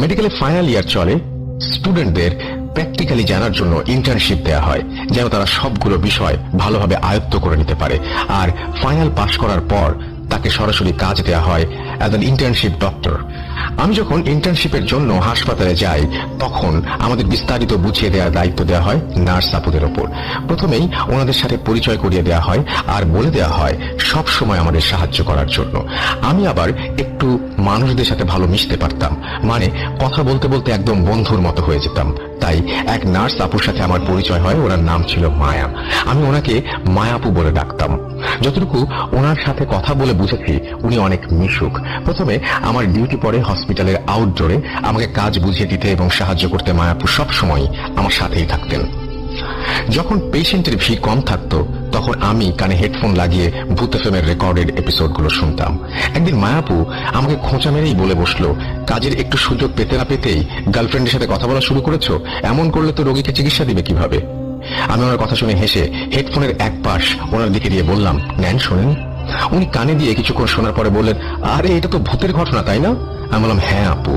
মেডিকেলে final year চলে, স্টুডেন্টদের প্র্যাকটিক্যালি জানার জন্য ইন্টার্নশিপ দেওয়া হয়, যেন তারা সবগুলো বিষয় ভালোভাবে আয়ত্ত করে নিতে পারে। আর ফাইনাল পাশ করার পর তাকে সরাসরি কাজ দেওয়া হয় অ্যাজ অ্যান ইন্টার্নশিপ ডক্টর। আমি যখন ইন্টার্নশিপের জন্য হাসপাতালে যাই, তখন আমাদের বিস্তারিত বুঝিয়ে দেওয়ার দায়িত্ব দেওয়া হয় নার্স আপুদের ওপর। প্রথমেই ওনাদের সাথে পরিচয় করিয়ে দেওয়া হয় আর বলে দেওয়া হয় সব সময় আমাদের সাহায্য করার জন্য। আমি আবার একটু মানুষদের সাথে ভালো মিশতে পারতাম, মানে কথা বলতে বলতে একদম বন্ধুর মতো হয়ে যেতাম। তাই এক নার্স আপুর সাথে আমার পরিচয় হয়, ওনার নাম ছিল মায়া। আমি ওনাকে মায়াপু বলে ডাকতাম। যতটুকু ওনার সাথে কথা বলে বুঝেছি, উনি অনেক মিশুক। প্রথমে আমার ডিউটি পড়ে হসপিটালের আউটডোরে, আমাকে কাজ বুঝিয়ে দিতে এবং সাহায্য করতে মায়াপু সবসময় আমার সাথেই থাকতেন। যখন পেশেন্টের ভিড় কম থাকতো, তখন আমি কানে হেডফোন লাগিয়ে ভূত এফএমের রেকর্ডেড এপিসোডগুলো শুনতাম। একদিন মায়াপু আমাকে খোঁচা মেরেই বলে বসলো, কাজের একটু সুযোগ পেতে না পেতেই গার্লফ্রেন্ডের সাথে কথা বলা শুরু করেছো, এমন করলে তো রোগীকে চিকিৎসা দিবে কিভাবে? আমি ওনার কথা শুনে হেসে হেডফোনের এক পাশ ওনার দিকে দিয়ে বললাম, নেন শোনেন। উনি কানে দিয়ে কিছুক্ষণ শোনার পরে বললেন, আরে এটা তো ভূতের ঘটনা, তাই না? আমি বললাম, হ্যাঁ আপু,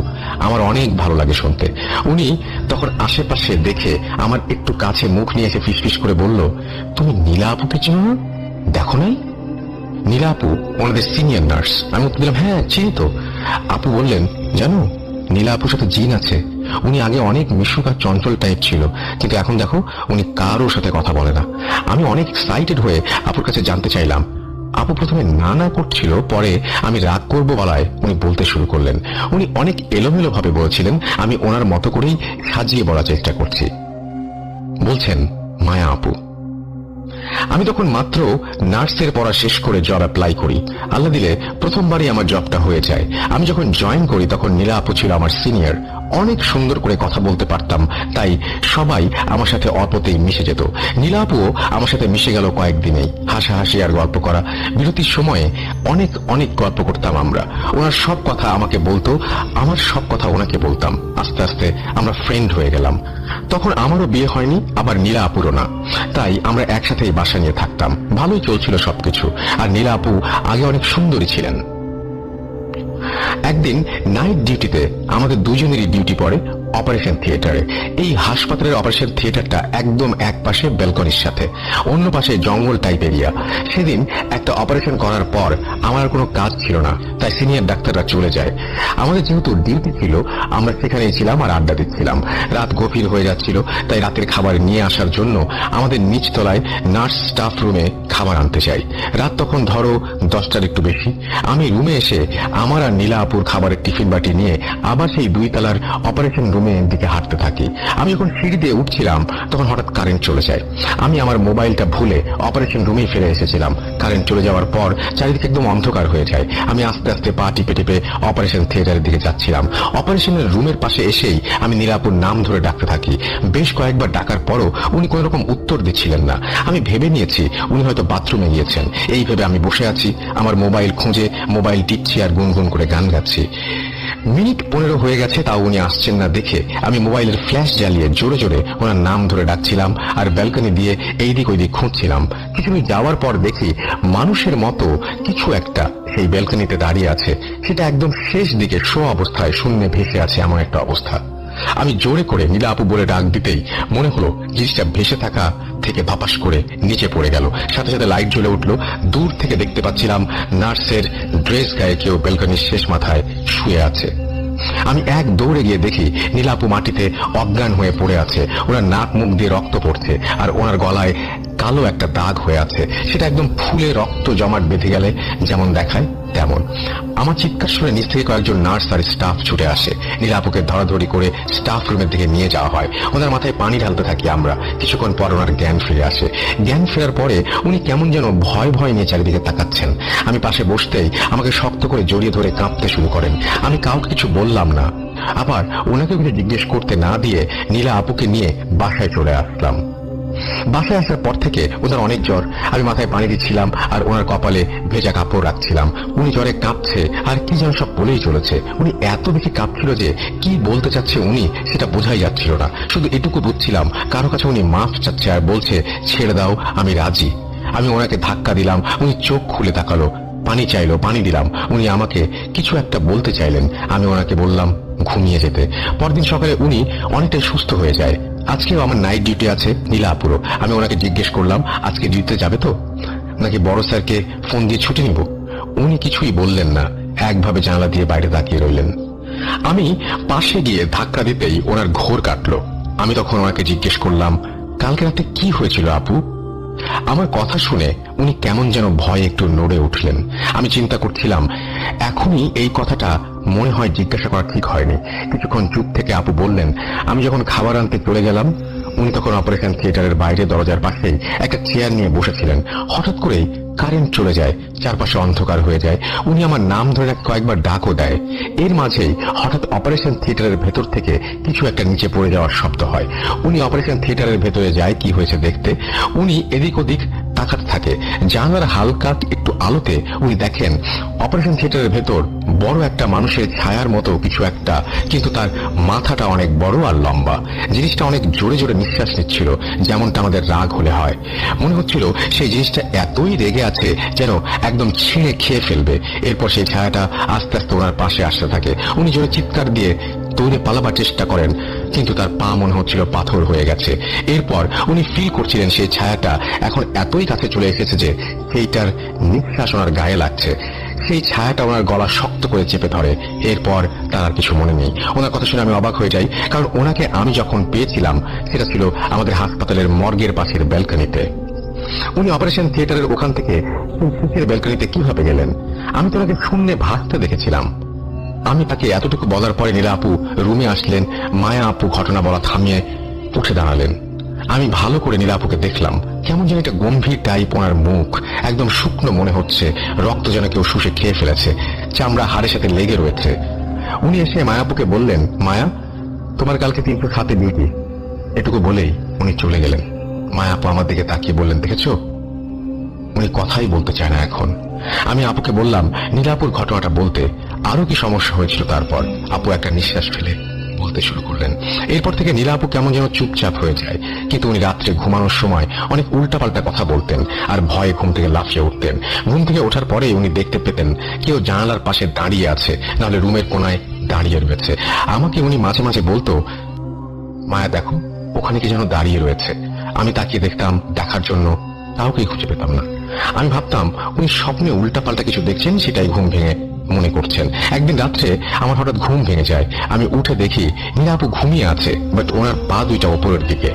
আমার অনেক ভালো লাগে শুনতে। উনি তখন আশেপাশে দেখে আমার একটু কাছে মুখ নিয়ে এসে ফিসফিস করে বলল, তুমি নীলা আপুকে চিনো না? দেখো নাই? নীলা আপু ওনাদের সিনিয়র নার্স। আমি উত্তর দিলাম, হ্যাঁ চিনি তো। আপু বললেন, জানো নীলা আপুর সাথে জিন আছে। উনি আগে অনেক মিশুক আর চঞ্চল টাইপ ছিল, কিন্তু এখন দেখো উনি কারোর সাথে কথা বলে না। আমি অনেক এক্সাইটেড হয়ে আপুর কাছে জানতে চাইলাম। আপু প্রথমে না না করছিল, পরে আমি রাগ করবো বলায় উনি বলতে শুরু করলেন। উনি অনেক এলোমেলো ভাবে বলেছিলেন, আমি ওনার মতো করেই সাজিয়ে বলার চেষ্টা করছি। বলছেন, মায়া আপু। আমি তখন মাত্র নার্সের পড়া শেষ করে জব অ্যাপ্লাই করি। আল্লাহ দিলে প্রথমবারই আমার জবটা হয়ে যায়। আমি যখন জয়েন করি তখন নীলা আপু ছিল আমার সিনিয়র। অনেক সুন্দর করে কথা বলতে পারতাম, তাই সবাই আমার সাথে অল্পতেই মিশে যেত। নীলা আপুও আমার সাথে মিশে গেল কয়েকদিনেই। হাসাহাসি আর গল্প করা, বিরতির সময়ে অনেক অনেক গল্প করতাম আমরা। ওনার সব কথা আমাকে বলতো, আমার সব কথা ওনাকে বলতাম। আস্তে আস্তে আমরা ফ্রেন্ড হয়ে গেলাম। তখন আমারও বিয়ে হয়নি, আবার নীলা আপুরও না, তাই আমরা একসাথেই বাসা নিয়ে থাকতাম। ভালোই চলছিল সবকিছু। আর নীলা আপু আগে অনেক সুন্দরী ছিলেন। একদিন নাইট ডিউটিতে আমাদের দুজনেরই ডিউটি পড়ে অপারেশন থিয়েটারে। এই হাসপাতালের অপারেশন থিয়েটারটা একদম এক পাশে ব্যালকনির সাথে, অন্য পাশে জঙ্গল টাইপ এরিয়া। সেদিন একটা অপারেশন করার পর আমার আর কোনো কাজ ছিল না, তাই সিনিয়র ডাক্তাররা চলে যায়। আমাদের যেহেতু ডিউটি ছিল, আমরা সেখানেই ছিলাম আর আড্ডা দিচ্ছিলাম। রাত গভীর হয়ে যাচ্ছিল, তাই রাতের খাবার নিয়ে আসার জন্য আমাদের নিচতলায় নার্স স্টাফ রুমে খাবার আনতে চাই। রাত তখন ধরো 10টার একটু বেশি। আমি রুমে এসে আমার আর নীলা আপুর খাবারের টিফিন বাটি নিয়ে আবার সেই 2 তলার অপারেশন রুমের দিকে হাঁটতে থাকি। আমি যখন সিঁড়ি দিয়ে উঠছিলাম, তখন হঠাৎ কারেন্ট চলে যায়। আমি আমার মোবাইলটা ভুলে অপারেশন রুমেই ফেলে এসেছিলাম। কারেন্ট চলে যাওয়ার পর চারিদিকে একদম অন্ধকার হয়ে যায়। আমি আস্তে আস্তে পা টিপে টিপে অপারেশন থিয়েটারের দিকে যাচ্ছিলাম। অপারেশনের রুমের পাশে এসেই আমি নীলাপুর নাম ধরে ডাকতে থাকি। বেশ কয়েকবার ডাকার পরও উনি কোন রকম উত্তর দিচ্ছিলেন না। আমি ভেবে নিয়েছি উনি হয়তো বাথরুমে গিয়েছেন। এই ভেবে আমি বসে আছি, আমার মোবাইল খুঁজে মোবাইল টিপছি আর গুনগুন করে গান গাচ্ছি। মিনিট 15 হয়ে গেছে, তাও উনি আসছেন না দেখে আমি মোবাইলের ফ্ল্যাশ জ্বালিয়ে জোরে জোরে ওনার নাম ধরে ডাকছিলাম আর ব্যালকনি দিয়ে এইদিক ওইদিক খুঁজছিলাম। কিছু যাওয়ার পর দেখি মানুষের মতো কিছু একটা সেই ব্যালকনিতে দাঁড়িয়ে আছে। সেটা একদম শেষ দিকে শো অবস্থায় শূন্যে ভেসে আছে, এমন একটা অবস্থা। আমি জোরে করে নীলা আপু বলে ডাক দিতেই মনে হলো জিনিসটা ভেসে থাকা থেকে ভাপাস করে নিচে পড়ে গেল। সাথে সাথে লাইট জ্বলে উঠলো। দূর থেকে দেখতে পাচ্ছিলাম নার্সের ড্রেস গায়ে কেউ ব্যালকনির শেষ মাথায় শুয়ে আছে। আমি এক দৌড়ে গিয়ে দেখি নীলা আপু মাটিতে অজ্ঞান হয়ে পড়ে আছে। ওনার নাক মুখ দিয়ে রক্ত পড়ছে আর ওনার গলায় কালো একটা দাগ হয়ে আছে। সেটা একদম ফুলে রক্ত জমাট বেঁধে গেলে যেমন দেখায় তেমন। আমার চিৎকার শুনে নিচ থেকে কয়েকজন নার্স আর স্টাফ ছুটে আসে। নীলা আপুকে ধরাধরি করে স্টাফ রুমের দিকে নিয়ে যাওয়া হয়। ওনার মাথায় পানি ঢালতে থাকি আমরা। কিছুক্ষণ পর ওনার জ্ঞান ফিরে আসে। জ্ঞান ফেরার পরে উনি কেমন যেন ভয় ভয় নিয়ে চারিদিকে তাকাচ্ছেন। আমি পাশে বসতেই আমাকে শক্ত করে জড়িয়ে ধরে কাঁপতে শুরু করেন। আমি কাউকে কিছু বললাম না। আবার ওনাকে কিছু জিজ্ঞেস করতে না দিয়ে নীলা আপুকে নিয়ে বাসায় চলে আসলাম। বাসায় আসার পর থেকে ওনার অনেক জ্বর। আমি মাথায় পানি দিচ্ছিলাম আর ওনার কপালে ভেজা কাপড় রাখছিলাম। উনি জ্বরে কাঁপছে আর কি যেন সব বলেই চলেছে। উনি এত বেশি কাঁপছিল যে কি বলতে চাচ্ছে উনি সেটা বোঝাই যাচ্ছিল না। শুধু এটুকু বুঝছিলাম কারো কাছে উনি মাফ চাচ্ছে আর বলছে ছেড়ে দাও, আমি রাজি। আমি ওনাকে ধাক্কা দিলাম। উনি চোখ খুলে তাকালো, পানি চাইলো, পানি দিলাম। উনি আমাকে কিছু একটা বলতে চাইলেন। আমি ওনাকে বললাম, ঘুমিয়ে যেতে। পরদিন সকালে উনি অনেকটাই সুস্থ হয়ে যায়। আজকেও আমার নাইট ডিউটি আছে নীলা আপুরও। আমি ওনাকে জিজ্ঞেস করলাম, আজকে ডিউটিতে যাবে তো, নাকি বড় স্যারকে ফোন দিয়ে ছুটি নিব? উনি কিছুই বললেন না, একভাবে জানালা দিয়ে বাইরে তাকিয়ে রইলেন। আমি পাশে গিয়ে ধাক্কা দিতেই ওনার ঘোর কাটলো। আমি তখন ওনাকে জিজ্ঞেস করলাম, কালকে রাতে কি হয়েছিল আপু? আমার কথা শুনে উনি কেমন যেন ভয়ে একটু নড়ে উঠলেন। আমি চিন্তা করছিলাম, এখনই এই কথাটা মনে হয় জিজ্ঞাসা করা ঠিক হয়নি। কিছুক্ষণ চুপ থেকে আপু বললেন, আমি যখন খাবার আনতে চলে গেলাম, উনি তখন অপারেশন থিয়েটারের বাইরে দরজার পাশেই একটা চেয়ার নিয়ে বসেছিলেন। হঠাৎ করেই কারেন্ট চলে যায়, চারপাশে অন্ধকার হয়ে যায়। উনি আমার নাম ধরে কয়েকবার ডাকও দেয়। এর মাঝেই হঠাৎ অপারেশন থিয়েটারের ভেতর থেকে কিছু একটা নিচে পড়ে যাওয়ার শব্দ হয়। উনি অপারেশন থিয়েটারের ভেতরে যায় কি হয়েছে দেখতে। উনি এদিক ওদিক তাকাতে থাকে। জানালার হালকা একটু আলোতে উনি দেখেন অপারেশন থিয়েটারের ভেতর বড় একটা মানুষের ছায়ার মতো কিছু একটা, কিন্তু তার মাথাটা অনেক বড় আর লম্বা। জিনিসটা অনেক জোরে জোরে নিঃশ্বাস নিচ্ছিল, যেমনটা আমাদের রাগ হলে হয়। মনে হচ্ছিল সেই জিনিসটা এতই রেগে আছে যেন একদম ছিঁড়ে খেয়ে ফেলবে। এরপর সেই ছায়াটা আস্তে আস্তে ওনার পাশে আসতে থাকে। উনি জোরে চিৎকার দিয়ে দৌড়ে পালাবার চেষ্টা করেন, কিন্তু তার পা মনে হচ্ছিল পাথর হয়ে গেছে। এরপর উনি ফিল করছিলেন সেই ছায়াটা এখন এতই কাছে চলে এসেছে যে সেইটার নিঃশ্বাস ওনার গায়ে লাগছে। সেই ছায়াটা ওনার গলা শক্ত করে চেপে ধরে। এরপর তার আর কিছু মনে নেই। ওনার কথা শুনে আমি অবাক হয়ে যাই, কারণ ওনাকে আমি যখন পেয়েছিলাম সেটা ছিল আমাদের হাসপাতালের মর্গের পাশের ব্যালকনিতে। উনি অপারেশন থিয়েটারের ওখান থেকে শেষের ব্যালকনিতে কিভাবে গেলেন? আমি তো ওনাকে শূন্যে ভাসতে দেখেছিলাম। আমি তাকে এতটুকু বলার পরে নীলা আপু রুমে আসলেন। মায়া আপু ঘটনা বলা থামিয়ে উঠে দাঁড়ালেন। আমি ভালো করে নীলা আপুকে দেখলাম। কেমন যেন একটা গম্ভীর টাইপ, ওনার মুখ একদম শুকনো মনে হচ্ছে, রক্ত যেন কেউ শুষে খেয়ে ফেলেছে, চামড়া হাড়ের সাথে লেগে রয়েছে। উনি এসে মায়াপুকে বললেন, মায়া, তোমার কালকে 307 ডিউটি। এটুকু বলেই উনি চলে গেলেন। মায়াপু আমার দিকে তাকিয়ে বললেন, দেখেছো, উনি কথাই বলতে চায় না এখন। আমি আপুকে বললাম নীলাপুর ঘটনাটা বলতে। আরো কি সমস্যা হয়েছিল? তারপর আপু একটা নিঃশ্বাস ফেলে বলতে শুরু করলেন। এরপর থেকে নীলা আপু কেমন যেন চুপচাপ হয়ে যায়, কিন্তু উনি রাত্রে ঘুমানোর সময় অনেক উল্টাপাল্টা কথা বলতেন আর ভয়ে ঘুম থেকে লাফিয়ে উঠতেন। ঘুম থেকে ওঠার পরেই উনি দেখতে পেতেন কেউ জানালার পাশে দাঁড়িয়ে আছে, নাহলে রুমের কোনায় দাঁড়িয়ে রয়েছে। আমাকে উনি মাঝে মাঝে বলতো, মায়া দেখো, ওখানে কি যেন দাঁড়িয়ে রয়েছে। আমি তাকিয়ে দেখতাম, দেখার জন্য কাউকেই খুঁজে পেতাম না। আমি ভাবতাম উনি স্বপ্নে উল্টাপাল্টা কিছু দেখছেন, সেটাই ঘুম ভেঙে মনে করছেন। একদিন রাত্রে আমার হঠাৎ ঘুম ভেঙে যায়। আমি উঠে দেখি নীলা আপু ঘুমিয়ে আছে, বাট ওনার পা দুইটা ওপরের দিকে।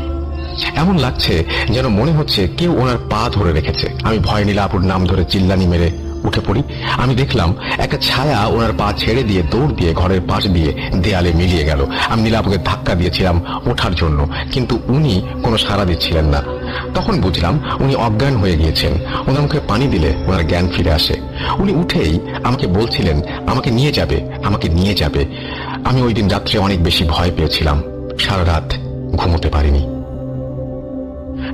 এমন লাগছে যেন মনে হচ্ছে কেউ ওনার পা ধরে রেখেছে। আমি ভয়ে নীলা আপুর নাম ধরে চিল্লানি মেরে উঠে পড়ি। আমি দেখলাম একটা ছায়া ওনার পা ছেড়ে দিয়ে দৌড় দিয়ে ঘরের পাশ দিয়ে দেয়ালে মিলিয়ে গেল। আমি নীলা আপুকে ধাক্কা দিয়েছিলাম ওঠার জন্য, কিন্তু উনি কোনো সাড়া দিচ্ছিলেন না। তখন বুঝলাম উনি অজ্ঞান হয়ে গিয়েছেন। ওনার মুখে পানি দিলে ওনার জ্ঞান ফিরে আসে। উনি উঠেই আমাকে বলছিলেন, আমাকে নিয়ে যাবে, আমাকে নিয়ে যাবে। আমি ওই দিন রাত্রে অনেক বেশি ভয় পেয়েছিলাম, সারা রাত ঘুমোতে পারিনি।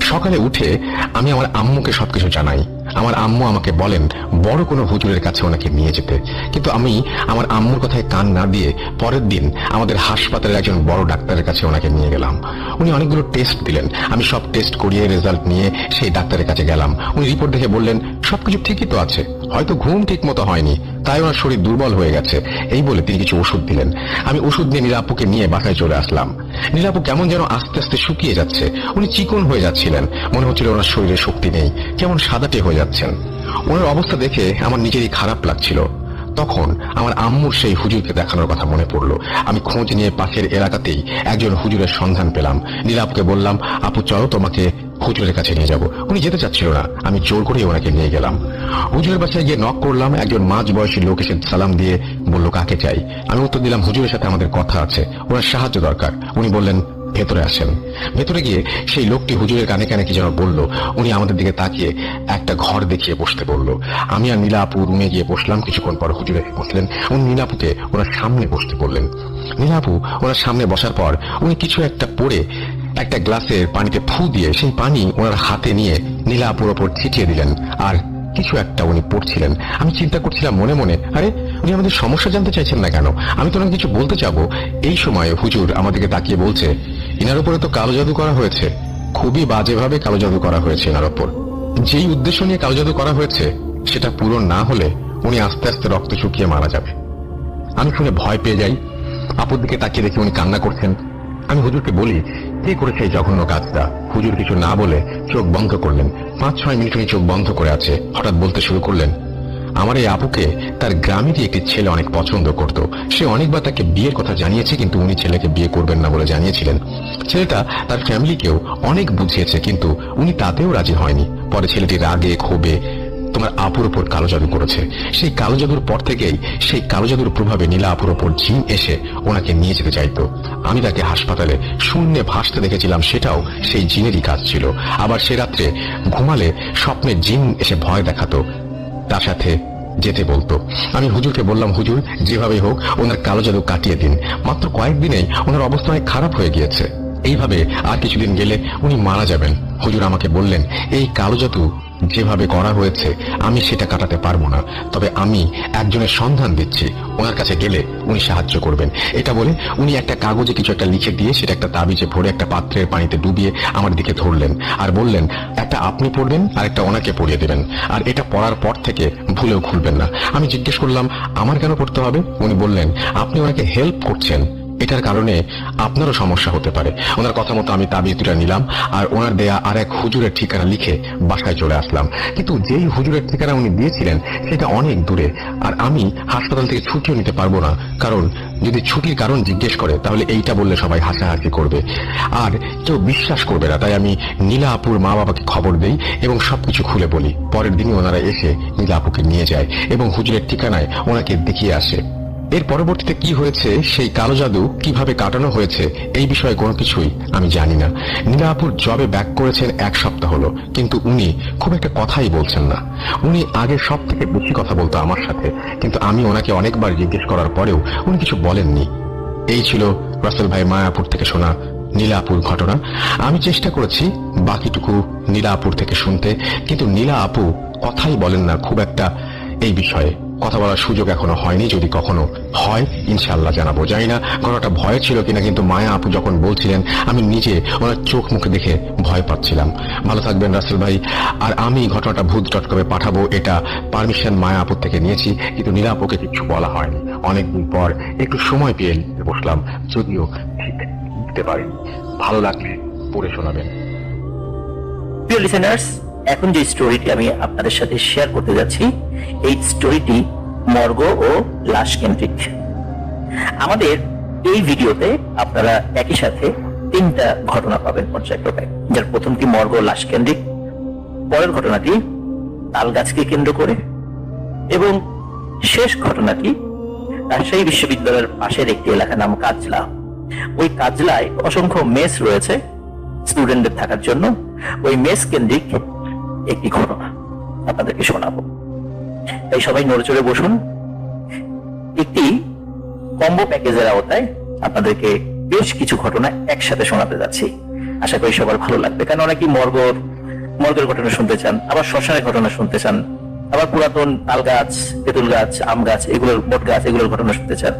সকালে উঠে আমি আমার আম্মুকে সবকিছু জানাই। আমার আম্মু আমাকে বলেন বড় কোনো হুজুরের কাছে ওনাকে নিয়ে যেতে, কিন্তু আমি আমার আম্মুর কথায় কান না দিয়ে পরের দিন আমাদের হাসপাতালের একজন বড় ডাক্তারের কাছে ওনাকে নিয়ে গেলাম। উনি অনেকগুলো টেস্ট দিলেন। আমি সব টেস্ট করিয়ে রেজাল্ট নিয়ে সেই ডাক্তারের কাছে গেলাম। উনি রিপোর্ট দেখে বললেন সবকিছু ঠিকই তো আছে, হয়তো ঘুম ঠিক মতো হয়নি, তাই ওনার শরীর দুর্বল হয়ে গেছে। এই বলে তিনি কিছু ওষুধ দিলেন। আমি ওষুধ নিয়ে নীলাপুকে নিয়ে বাসায় চলে আসলাম। নীলাপু কেমন যেন আস্তে আস্তে শুকিয়ে যাচ্ছে। উনি চিকন হয়ে যাচ্ছিলেন, মনে হচ্ছিল ওনার শরীরে শক্তি নেই, কেমন সাদাটে হয়ে যাচ্ছেন। ওনার অবস্থা দেখে আমার নিজেরই খারাপ লাগছিল। তখন আমার আম্মুর সেই হুজুরকে দেখানোর কথা মনে পড়লো। আমি খোঁজ নিয়ে পাশের এলাকাতেই একজন হুজুরের সন্ধান পেলাম। নীলাপুকে বললাম, আপু চলো তোমাকে হুজুরের কাছে নিয়ে যাব। উনি যেতে চাচ্ছিল না, আমি জোর করে ওনাকে নিয়ে গেলাম। হুজুরের বাসায় গিয়ে নক করলাম। একজন মাঝ বয়সী লোক এসে সালাম দিয়ে বলল, কাকে চাই? আমি উত্তর দিলাম, হুজুরের সাথে আমাদের কথা আছে, ওনার সাহায্য দরকার। উনি বললেন, ভেতরে আসেন। ভেতরে গিয়ে সেই লোকটি হুজুরের কানে কানে কি যেন বলল। উনি আমাদের দিকে তাকিয়ে একটা ঘর দেখিয়ে বসতে বলল। আমি আর নীলা আপু রুমে গিয়ে বসলাম। কিছুক্ষণ পর হুজুরে বসলেন। উনি নীলা আপুকে ওনার সামনে বসতে বললেন। নীলা আপু ওনার সামনে বসার পর উনি কিছু একটা পড়ে একটা গ্লাসের পানিতে ফু দিয়ে সেই পানি ওনার হাতে নিয়ে নীলা আপুর ওপর ছিটিয়ে দিলেন। আর কিছু একটা উনি পড়ছিলেন। আমি চিন্তা করছিলাম মনে মনে, আরে উনি আমাদের সমস্যা জানতে চাইছেন না কেন? আমি তো ওনাকে কিছু বলতে চাবো। এই সময় হুজুর আমাদেরকে তাকিয়ে বলছে, ইনার উপরে তো কালো জাদু করা হয়েছে, খুবই বাজেভাবে কালো জাদু করা হয়েছে এনার ওপর। যেই উদ্দেশ্য নিয়ে কালো জাদু করা হয়েছে সেটা পূরণ না হলে উনি আস্তে আস্তে রক্ত শুকিয়ে মারা যাবে। আমি শুনে ভয় পেয়ে যাই। আপুর দিকে তাকিয়ে দেখে উনি কান্না করছেন। আমি হুজুরকে বলি, কে করেছে এই জঘন্য কাজটা? হুজুর কিছু না বলে চোখ বন্ধ করলেন। 5-6 মিনিট উনি চোখ বন্ধ করে আছে। হঠাৎ বলতে শুরু করলেন, আমার এই আপুকে তার গ্রামেরই একটি ছেলে অনেক পছন্দ করত। সে অনেকবার তাকে বিয়ের কথা জানিয়েছে, কিন্তু উনি ছেলেকে বিয়ে করবেন না বলে জানিয়েছিলেন। ছেলেটা তার ফ্যামিলিকেও অনেক বুঝিয়েছে, কিন্তু উনি তাতেও রাজি হয়নি। পরে ছেলেটি রাগে ক্ষোভে তোমার আপুর উপর কালো জাদু করেছে। সেই কালো জাদুর পর থেকেই সেই কালো জাদুর প্রভাবে নীলা আপুর উপর জিন এসে ওনাকে নিয়ে যেতে চাইতো। আমি তাকে হাসপাতালে শূন্যে ভাসতে দেখেছিলাম, সেটাও সেই জিনেরই কাজ ছিল। আবার সে রাত্রে ঘুমালে স্বপ্নে জিন এসে ভয় দেখাতো, তার সাথে যেতে বলতো। আমি হুজুরকে বললাম, হুজুর যেভাবেই হোক ওনার কালো জাদু কাটিয়ে দিন। মাত্র কয়েকদিনেই ওনার অবস্থা অনেক খারাপ হয়ে গিয়েছে। এইভাবে আর কিছুদিন গেলে উনি মারা যাবেন। হুজুর আমাকে বললেন, এই কালো জাদু যেভাবে করা হয়েছে আমি সেটা কাটাতে পারবো না, তবে আমি একজনের সন্ধান দিচ্ছি, ওনার কাছে গেলে উনি সাহায্য করবেন। এটা বলে উনি একটা কাগজে কিছু একটা লিখে দিয়ে সেটা একটা তাবিজে ভরে একটা পাত্রের পানিতে ডুবিয়ে আমার দিকে ধরলেন আর বললেন, একটা আপনি পড়বেন আর একটা ওনাকে পড়িয়ে দেবেন, আর এটা পড়ার পর থেকে ভুলেও খুলবেন না। আমি জিজ্ঞেস করলাম, আমার কেন পড়তে হবে? উনি বললেন, আপনি ওনাকে হেল্প করছেন, এটার কারণে আপনারও সমস্যা হতে পারে। ওনার কথা মতো আমি তাবিজ দুটা নিলাম আর ওনার দেয়া আর এক হুজুরের ঠিকানা লিখে বাসায় চলে আসলাম। কিন্তু যেই হুজুরের ঠিকানা উনি দিয়েছিলেন সেটা অনেক দূরে, আর আমি হাসপাতাল থেকে ছুটিও নিতে পারবো না, কারণ যদি ছুটির কারণ জিজ্ঞেস করে তাহলে এইটা বললে সবাই হাসাহাসি করবে আর কেউ বিশ্বাস করবে না। তাই আমি নীলা আপুর মা বাবাকে খবর দেই এবং সবকিছু খুলে বলি। পরের দিনই ওনারা এসে নীলা আপুকে নিয়ে যায় এবং হুজুরের ঠিকানায় ওনাকে দেখিয়ে আসে। এর পরবর্তীতে কি হয়েছে, সেই কালো জাদু কিভাবে কাটানো হয়েছে, এই বিষয়ে কোনো কিছুই আমি জানি না। নীলা আপুর জবে ব্যাক করেছেন 1 সপ্তাহ হলো, কিন্তু উনি খুব একটা কথাই বলছেন না। উনি আগে সব থেকে বেশি কথা বলতো আমার সাথে, কিন্তু আমি ওনাকে অনেকবার জিজ্ঞেস করার পরেও উনি কিছু বলেননি। এই ছিল রাসেল ভাই মায়াপুর থেকে শোনা নীলা আপুর ঘটনা। আমি চেষ্টা করেছি বাকিটুকু নীলা আপুর থেকে শুনতে, কিন্তু নীলা আপু কথাই বলেন না খুব একটা এই বিষয়ে। কথা বলার সুযোগ এখনো হয়নি, যদি কখনো হয় ইনশাআল্লাহ জানাবো। জানি না ঘটনাটা ভয় ছিল কিনা, কিন্তু মায়া আপু যখন বলছিলেন আমি নিজে ওনার চোখ মুখে দেখে ভয় পাচ্ছিলাম। ভালো থাকবেন রাসেল ভাই। আর আমি ঘটনাটা ভূত.কমে পাঠাবো, এটা পারমিশন মায়া আপুর থেকে নিয়েছি, কিন্তু নীলা আপুকে কিছু বলা হয়নি। অনেকদিন পর একটু সময় পেয়ে বসলাম, যদিও ঠিক লিখতে পারিনি। ভালো লাগলে পড়ে শোনাবেন। প্রিয় লিসেনার্স, এখন যে স্টোরিটি আমি আপনাদের সাথে শেয়ার করতে যাচ্ছি, এই স্টোরিটি মর্গ ও লাশ কেন্দ্রিক। আমাদের এই ভিডিওতে আপনারা একই সাথে 3টা ঘটনা পাবেন পর্যায়ক্রমে, যার প্রথমটি মর্গ ও লাশ কেন্দ্রিক, পরের ঘটনাটি তাল গাছকে কেন্দ্র করে, এবং শেষ ঘটনাটি রাজশাহী বিশ্ববিদ্যালয়ের পাশের একটি এলাকা নাম কাজলা। ওই কাজলায় অসংখ্য মেস রয়েছে স্টুডেন্টদের থাকার জন্য। ওই মেস কেন্দ্রিক একটি ঘটনা আপনাদেরকে শোনাবো, তাই সবাই নড়েচড়ে বসুন। একটি কম্বো প্যাকেজের আওতায় আপনাদেরকে বেশ কিছু ঘটনা একসাথে শোনাতে যাচ্ছি। আশা করি সবার ভালো লাগবে, কারণ অনেকেই মর্গের ঘটনা শুনতে চান, আবার শ্মশানের ঘটনা শুনতে চান, আবার পুরাতন তাল গাছ, তেঁতুল গাছ, আম গাছ, এগুলোর বট গাছ, এগুলোর ঘটনা শুনতে চান,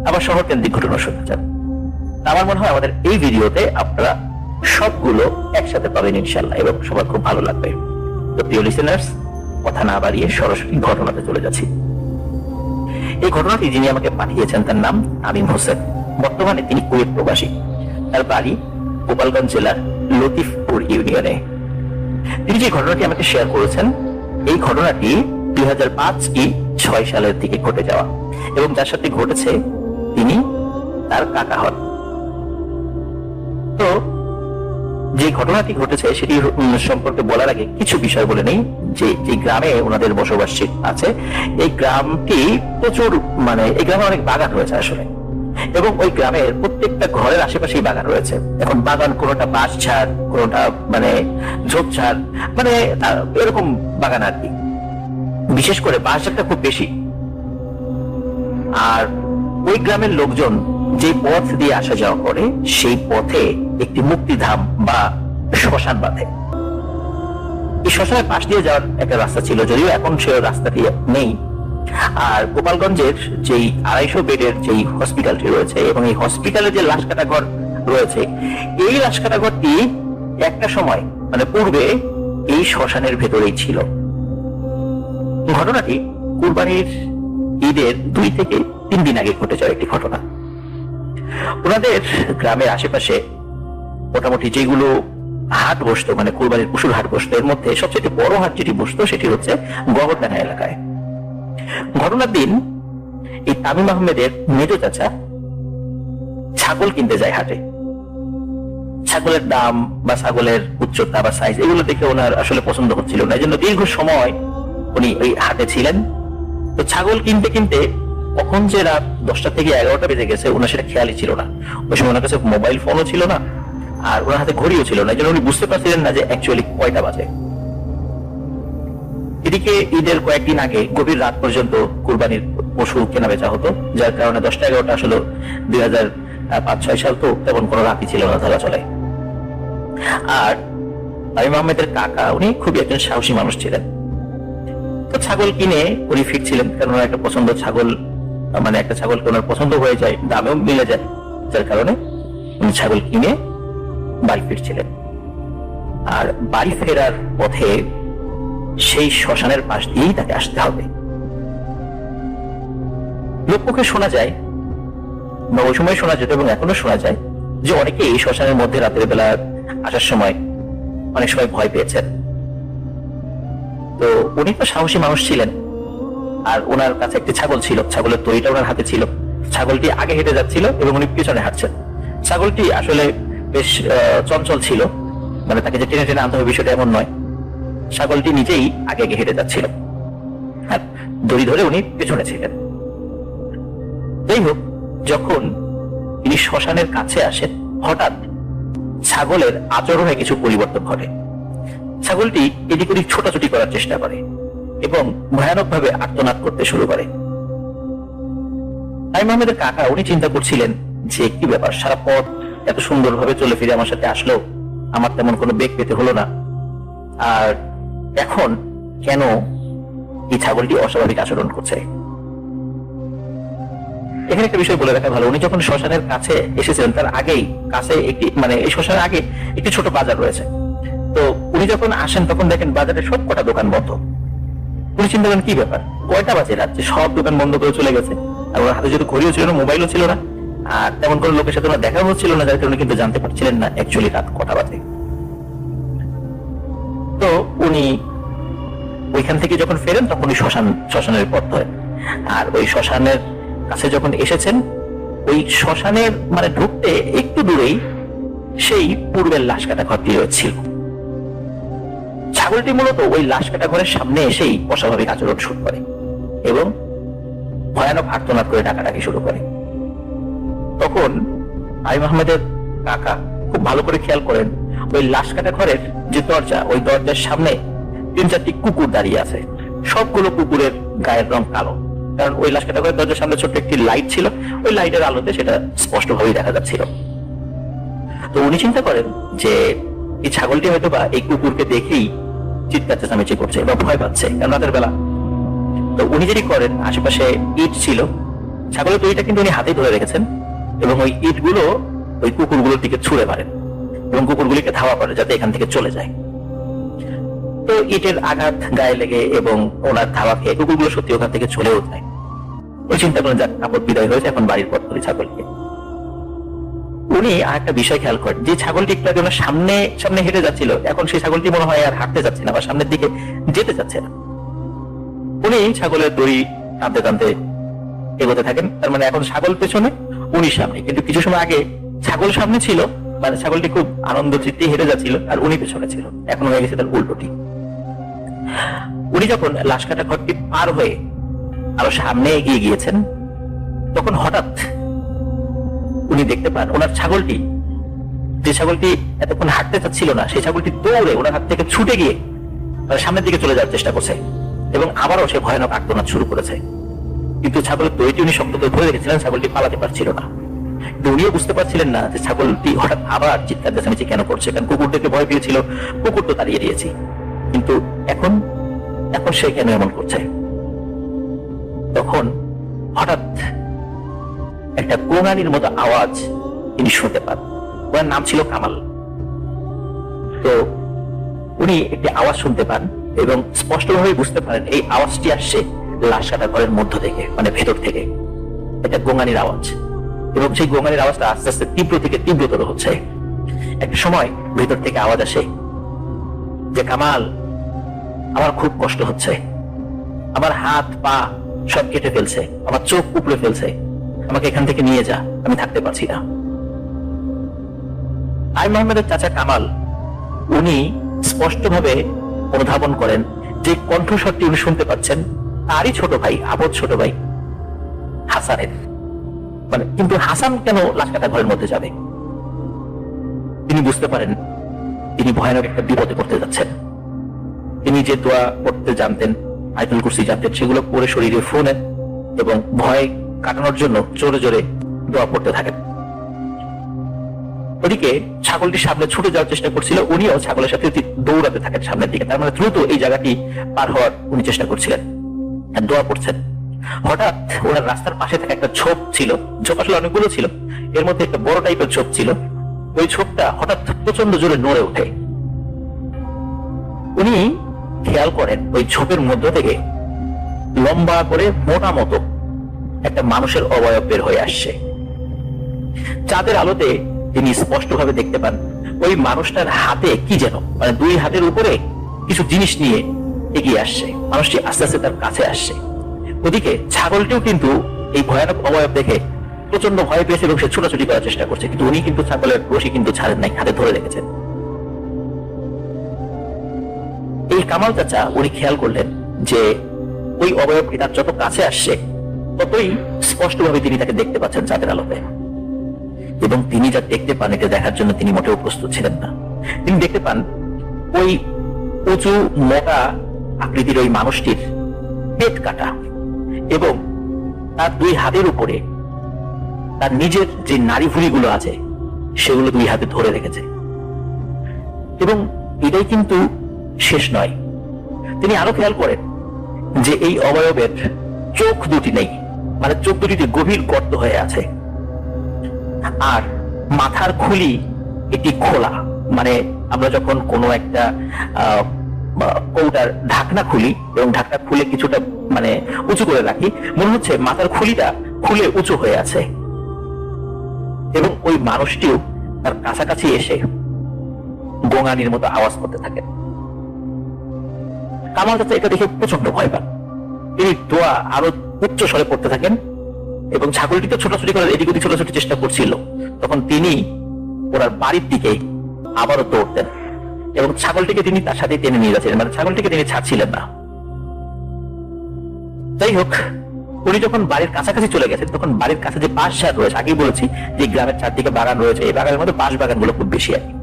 আবার শহর কেন্দ্রিক ঘটনা শুনতে চান। আমার মনে হয় আমাদের এই ভিডিওতে আপনারা সবগুলো একসাথে পাবেন ইনশাল্লাহ, এবং সবার খুব ভালো লাগবে। তো প্রিয় লিসেনার্স, কথা না বাড়িয়ে সরাসরি ঘটনাতে চলে যাচ্ছি। এই ঘটনাটি যিনি আমাকে পাঠিয়েছেন তার নাম আমিন হোসেন। বর্তমানে তিনি কুয়েত প্রবাসী। তার বাড়ি গোপালগঞ্জ জেলার লতিফপুর ইউনিয়নে। তিনি যে ঘটনাটি আমাকে শেয়ার করেছেন, এই ঘটনাটি 2005 কি 6 সালের দিকে ঘটে যাওয়া, এবং যার সাথে ঘটেছে তিনি তার কাকা হন। তো যে ঘটনাটি ঘটেছে সেটি সম্পর্কে বলার আগে কিছু বিষয় বলে নেই। যে গ্রামে ওনাদের বসবাস আছে, এই গ্রামটি প্রচুর, এই গ্রামে অনেক বাগান রয়েছে আসলে, এবং ওই গ্রামের প্রত্যেকটা ঘরের আশেপাশেই বাগান রয়েছে। এখন বাগান কোনোটা বাঁশ ঝাড়, কোনোটা ঝোপঝাড়, এরকম বাগান আর কি। বিশেষ করে বাঁশ ঝাড়টা খুব বেশি। আর ওই গ্রামের লোকজন যে পথ দিয়ে আসা যাওয়া করে, সেই পথে একটি মুক্তিধাম বা শ্মশান বাঁধে। এই শ্মশানের পাশ দিয়ে যাওয়ার একটা রাস্তা ছিল, যদিও এখন সে রাস্তাটি নেই। আর গোপালগঞ্জের যেই 250 বেডের যেই হসপিটালটি রয়েছে, এবং এই হসপিটালের যে লাশ কাটা ঘর রয়েছে, এই লাশ কাটা ঘরটি একটা সময় পূর্বে এই শ্মশানের ভেতরেই ছিল। ঘটনাটি কুরবানির ঈদের 2 থেকে 3 দিন আগে ঘটে যাওয়া একটি ঘটনা। ওনাদের গ্রামের আশেপাশে মোটামুটি যেগুলো হাট বসতো, মানে কুরবানির পশুর হাট বসতো, এর মধ্যে সবচেয়ে বড় হাট যেটি বসতো সেটি হচ্ছে গগরডাঙ্গা এলাকায়। ঘটনার দিন এই তামিম আহমেদের মেজ চাচা ছাগল কিনতে যায় হাটে। ছাগলের দাম বা ছাগলের উচ্চতা বা সাইজ এগুলো দেখে ওনার আসলে পছন্দ হচ্ছিল না, এই জন্য দীর্ঘ সময় উনি ওই হাটে ছিলেন। তো ছাগল কিনতে কিনতে কখন যে রাত 10টা থেকে 11টা বেজে গেছে ওনার সেটা খেয়ালই ছিল না। ওই সময় ওনার কাছে মোবাইল ফোনও ছিল না, আর ওনার হাতে ঘড়িও ছিল না, এই জন্য উনি বুঝতে পারছিলেন না যে অ্যাকচুয়ালি কয়টা বাজে। এদিকে ঈদের কয়েকদিন আগে গভীর রাত পর্যন্ত কুরবানির পশু কেনা বেচা হতো, যার কারণে 10টা 11টা আসলে 2005-6 সাল তো তেমন কোনো রাতই ছিল না ধরা চলে। আর তামিম আহমেদের কাকা উনি খুবই একজন সাহসী মানুষ ছিলেন। তো ছাগল কিনে উনি ফিরছিলেন, কারণ ওনার একটা পছন্দ ছাগল, মানে একটা ছাগলকে ওনার পছন্দ হয়ে যায়, দামেও মিলে যায়, যার কারণে উনি ছাগল কিনে বাড়ি ফিরছিলেন। আর বাড়ি ফেরার পথে সেই শ্মশানের পাশ দিয়েই তাকে আসতে হবে। লোকমুখে শোনা যায়, বা ওই সময় শোনা যেত এবং এখনো শোনা যায়, যে অনেকে এই শ্মশানের মধ্যে রাতের বেলা আসার সময় অনেক সময় ভয় পেয়েছেন। তো উনি তো সাহসী মানুষ ছিলেন, আর ওনার কাছে একটি ছাগল ছিল, ছাগলের দড়িটা ওনার হাতে ছিল। ছাগলটি আগে হেঁটে যাচ্ছিল এবং উনি পিছনে হাঁটছেন। ছাগলটি আসলে বেশ চঞ্চল ছিল, মানে তাকে যে টেনে টেনে আনতে হবে বিষয়টা এমন নয়। ছাগলটি নিজেই আগে আগে হেঁটে যাচ্ছিল, আর দড়ি ধরে উনি পেছনে ছিলেন। যাই হোক, যখন তিনি শ্মশানের কাছে আসেন, হঠাৎ ছাগলের আচরণে কিছু পরিবর্তন ঘটে। ছাগলটি এদিক ওদিক ছোটাছুটি করার চেষ্টা করে এবং ভয়ানকভাবে আর্তনাদ করতে শুরু করে। তামিম আহমেদের কাকা উনি চিন্তা করছিলেন যে কি ব্যাপার, সারা পথ এত সুন্দরভাবে চলে ফিরে আমার সাথে আসলো, আমার তেমন কোনো বেগ পেতে হলো না, আর এখন কেন এই ছাগলটি অস্বাভাবিক আচরণ করছে। এখানে একটা বিষয় বলে রাখা ভালো, উনি যখন শ্মশানের কাছে এসেছিলেন তার আগেই কাছে একটি, মানে এই শ্মশানের আগে একটি ছোট বাজার রয়েছে। তো উনি যখন আসেন তখন দেখেন বাজারে সব কটা দোকান বন্ধ। উনি চিন্তা করেন কি ব্যাপার, কয়টা বাজে রাত, যে সব দোকান বন্ধ করে চলে গেছে। আর ওনার হাতে যেহেতু ঘড়িও ছিল না, মোবাইলও ছিল না, আর তেমন কোনো লোকের সাথে ওনার দেখা হচ্ছিল না, যার কারণে কিন্তু জানতে পারছিলেন না অ্যাকচুয়ালি রাত কটা বাজে। তো উনি ওইখান থেকে যখন ফেরেন তখন ওই শ্মশানের পথ ধরেন। আর ওই শ্মশানের কাছে যখন এসেছেন, ওই শ্মশানের মানে ঢুকতে একটু দূরেই সেই পূর্বের লাশ কাটা ঘরটি রয়েছিল। ছাগলটি মূলত ওই লাশ কাটা ঘরের সামনে এসেই অস্বাভাবিক আচরণ শুরু করে এবং ভয়ানক আর্তনাদ করে ডাকাডাকি শুরু করে। তখন তামিম আহমেদের কাকা খুব ভালো করে খেয়াল করেন, ওই লাশ কাটা ঘরের যে দরজা, ওই দরজার সামনে 3-4টি কুকুর দাঁড়িয়ে আছে। সবগুলো কুকুরের গায়ের রং কালো, কারণ ওই লাশ কাটা ঘরের দরজার সামনে ছোট্ট একটি লাইট ছিল, ওই লাইটের আলোতে সেটা স্পষ্টভাবেই দেখা যাচ্ছিল। তো উনি চিন্তা করেন যে এই ছাগলটি হয়তো বা এই কুকুরকে দেখেই চিৎকার চেঁচামেচি করছে বা ভয় পাচ্ছে, কারণ রাতের বেলা। তো উনি যেটি করেন, আশেপাশে ইট ছিল, ছাগলের দড়িটা কিন্তু উনি হাতেই ধরে রেখেছেন এবং ওই ইটগুলো ওই কুকুরগুলোর দিকে ছুঁড়ে মারেন এবং কুকুরগুলিকে ধাওয়া করে যাতে এখান থেকে চলে যায়। তো ইটের আঘাত গায়ে লেগে এবং ওনার ধাওয়া খেয়ে কুকুরগুলো সত্যি ওখান থেকে চলেও যায়। ওই চিন্তা করেন যাক, আপদ বিদায় হয়েছে, এখন বাড়ির পথ ধরে ছাগলকে। উনি আর একটা বিষয় খেয়াল করেন, যে ছাগলটি একটু আগে ওনার সামনে সামনে হেঁটে যাচ্ছিল, এখন সেই ছাগলটি মনে হয় আর হাঁটতে যাচ্ছে না বা সামনের দিকে যেতে যাচ্ছে না। উনি ছাগলের দড়ি টানতে টানতে এগোতে থাকেন, তার মানে এখন ছাগল পেছনে, উনি সামনে। কিন্তু কিছু সময় আগে ছাগল সামনে ছিল, মানে ছাগলটি খুব আনন্দ চিত্তে হেঁটে যাচ্ছিল আর উনি পেছনে ছিল, এখন হয়ে গেছে তার উল্টোটি। উনি যখন লাশ কাটা ঘরটি পার হয়ে আরো সামনে এগিয়ে গিয়েছেন, তখন হঠাৎ উনি দেখতে পান ওনার ছাগলটি, যে ছাগলটি এতক্ষণ হাঁটতে চাচ্ছিল না, সেই ছাগলটি দৌড়ে ওনার হাত থেকে ছুটে গিয়ে সামনের দিকে চলে যাওয়ার চেষ্টা করছে এবং আবারও সে ভয়ানক আর্তনাদ শুরু করেছে। কিন্তু ছাগলের দড়িটি উনি শক্ত করে ধরে রেখেছিলেন, ছাগলটি পালাতে পারছিল না। কিন্তু উনিও বুঝতে পারছিলেন না যে ছাগলটি হঠাৎ আবার চিৎকার চেঁচামেচি কেন করছে, কারণ কুকুর দেখে ভয় পেয়েছিল, কুকুর তো তাড়িয়ে দিয়েছি, কিন্তু এখন সে কেন এমন করছে। তখন হঠাৎ একটা গোঙানির মতো আওয়াজ তিনি শুনতে পান। ওনার নাম ছিল কামাল। তো উনি একটি আওয়াজ শুনতে পান এবং স্পষ্টভাবে বুঝতে পারেন এই আওয়াজটি আসছে লাশ কাটা ঘরের মধ্য থেকে, মানে ভেতর থেকে। এটা গোঙানির আওয়াজ এবং সেই গোঙানির আওয়াজটা আস্তে আস্তে তীব্র থেকে তীব্রতর হচ্ছে। একটা সময় ভেতর থেকে আওয়াজ আসে যে, কামাল, আমার খুব কষ্ট হচ্ছে, আমার হাত পা সব কেটে ফেলছে, আমার চোখ উপড়ে ফেলছে, আমাকে এখান থেকে নিয়ে যা, আমি থাকতে পারছি না। আই মোহাম্মদের চাচা কামাল উনি স্পষ্টভাবে অনুধাবন করেন যে কণ্ঠস্বরটি উনি শুনতে পাচ্ছেন তারই ছোট ভাই, আপদ ছোট ভাই হাসানের। মানে কিন্তু হাসান কেন লাশ কাটা ঘরের মধ্যে যাবে? তিনি বুঝতে পারেন তিনি ভয়ানক একটা বিপদে পড়তে যাচ্ছেন। তিনি যে দোয়া পড়তে জানতেন, আয়াতুল কুরসি জানতেন, সেগুলো পড়ে শরীরে ফু নেন এবং ভয় কাটানোর জন্য জোরে জোরে দোয়া পড়তে থাকেন। ওদিকে ছাগলটির সামনে ছুটে যাওয়ার চেষ্টা করছিল, উনিও ছাগলের সাথে দৌড়াতে থাকেন সামনের দিকে। তার মানে দ্রুত এই জায়গাটি পার হওয়ার উনি চেষ্টা করছিলেন, দোয়া পড়ছেন। হঠাৎ ওনার রাস্তার পাশে থাকা একটা ঝোপ ছিল, ঝোপ আসলে অনেকগুলো ছিল, এর মধ্যে একটা বড় টাইপের ঝোপ ছিল। ওই ঝোপটা হঠাৎ প্রচন্ড জোরে নড়ে ওঠে। উনি খেয়াল করেন ওই ঝোপের মধ্য থেকে লম্বা করে মোটা মতো একটা মানুষের অবয়ব বের হয়ে আসছে। চাঁদের আলোতে তিনি স্পষ্টভাবে দেখতে পান ওই মানুষটার হাতে কি যেন, মানে দুই হাতের উপরে কিছু জিনিস নিয়ে এগিয়ে আসছে। মানুষটি আস্তে আস্তে তার কাছে আসছে। ওদিকে ছাগলটিও কিন্তু এই ভয়ানক অবয়ব দেখে প্রচন্ড ভয় পেয়েছে এবং সে ছোটাছুটি করার চেষ্টা করছে, কিন্তু উনি কিন্তু ছাগলের রশি কিন্তু ছাড়েন নাই, হাতে ধরে রেখেছেন। এই কামাল চাচা উনি খেয়াল করলেন যে ওই অবয়বটি তার যত কাছে আসছে ততই স্পষ্টভাবে তিনি তাকে দেখতে পাচ্ছেন চাঁদের আলোতে। এবং তিনি যা দেখতে পান এটা দেখার জন্য তিনি মোটেও প্রস্তুত ছিলেন না। তিনি দেখতে পান ওই উঁচু মোটা আকৃতির ওই মানুষটির পেট কাটা এবং তার দুই হাতের উপরে তার নিজের যে নাড়ি ভুঁড়িগুলো আছে সেগুলো দুই হাতে ধরে রেখেছে। এবং এটাই কিন্তু শেষ নয়, তিনি আরো খেয়াল করেন যে এই অবয়বের চোখ দুটি নেই, মানে চোখ দুটিতে গভীর গর্ত হয়ে আছে, আর মাথার খুলি এটি খোলা। মানে আমরা যখন কোনো একটা কৌটার ঢাকনা খুলি এবং ঢাকনা খুলে কিছুটা মানে উঁচু করে রাখি, মনে হচ্ছে মাথার খুলিটা খুলে উঁচু হয়ে আছে। এবং ওই মানুষটিও তার কাছাকাছি এসে গোঙানির মতো আওয়াজ করতে থাকে। কামাল চাচা এটা দেখে প্রচন্ড ভয় পান। তিনি দোয়া আরো উচ্চ স্বরে পড়তে থাকেন এবং ছাগলটি তো ছোটাছুটি করার এদিক ওদিক ছোটাছুটি চেষ্টা করছিল। তখন তিনি ওনার বাড়ির দিকে আবারও দৌড় দেন এবং ছাগলটিকে তিনি তার সাথে টেনে নিয়ে যাচ্ছিলেন, মানে ছাগলটিকে তিনি ছাড়ছিলেন না। যাই হোক, উনি যখন বাড়ির কাছাকাছি চলে গেছেন তখন বাড়ির কাছে যে বাঁশ ঝাড় রয়েছে, আগেই বলেছি যে গ্রামের চারদিকে বাগান রয়েছে, এই বাগানের মধ্যে বাঁশ বাগানগুলো খুব বেশি আর কি।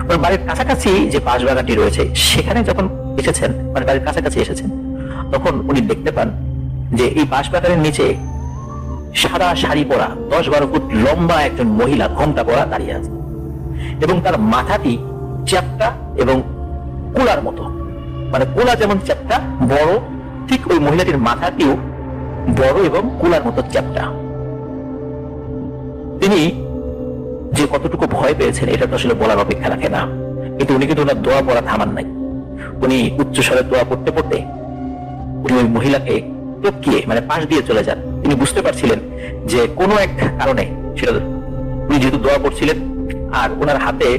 ওর বাড়ির কাছাকাছি যে বাঁশ বাগানটি রয়েছে সেখানে যখন এসেছেন, মানে বাড়ির কাছাকাছি এসেছেন, তখন উনি দেখতে পান যে এই বাঁশ বাগানের নিচে সাদা শাড়ি পরা 10-12 ফুট লম্বা একজন মহিলা ঘোমটা পরা দাঁড়িয়ে আছে এবং তার মাথাটি চ্যাপ্টা এবং কুলার মতো, মানে কুলা যেমন চ্যাপ্টা বড়, ঠিক ওই মহিলাটির মাথাটিও বড় এবং কুলার মতো চ্যাপ্টা। তিনি যে কতটুকু ভয় পেয়েছেন এটা তো আসলে বলার অপেক্ষা রাখে না, কিন্তু উনি কিন্তু ওনার দোয়া পড়া থামান নাই। উনি উচ্চস্বরে দোয়া পড়তে পড়তে উনি ওই মহিলাকে টপকিয়ে মানে পাশ দিয়ে চলে যান। তিনি বুঝতে পারছিলেন যে কোনো এক কারণে, সেটা উনি যেহেতু দোয়া পড়ছিলেন আর ওনার হাতে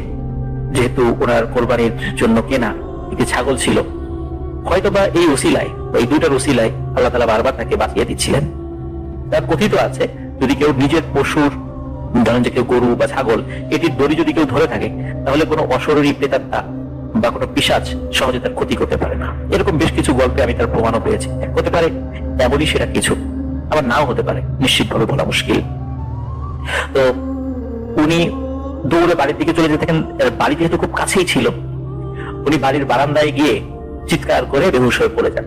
যেহেতু ওনার কোরবানির জন্য কেনা একটি ছাগল ছিল, হয়তোবা এই উসিলায়, এই দুইটার উসিলায় আল্লাহ তাআলা বারবার তাকে বাঁচিয়ে দিচ্ছিলেন। তার কথিত আছে যদি কেউ নিজের পশুর, ধরেন যে কেউ গরু বা ছাগল, এটির দড়ি যদি কেউ ধরে থাকে তাহলে কোনো অশরীরী প্রেতাত্মা বা কোনো পিশাচ সহজে তার ক্ষতি করতে পারে না। এরকম বেশ কিছু গল্পে আমি তার প্রমাণও পেয়েছি। হতে পারে এমনই সেটা কিছু, আবার নাও হতে পারে, নিশ্চিতভাবে বলা মুশকিল। তো উনি দৌড়ে বাড়ির দিকে চলে যেতে থাকেন। বাড়ি যেহেতু খুব কাছেই ছিল, উনি বাড়ির বারান্দায় গিয়ে চিৎকার করে বেহুশ হয়ে পড়ে যান।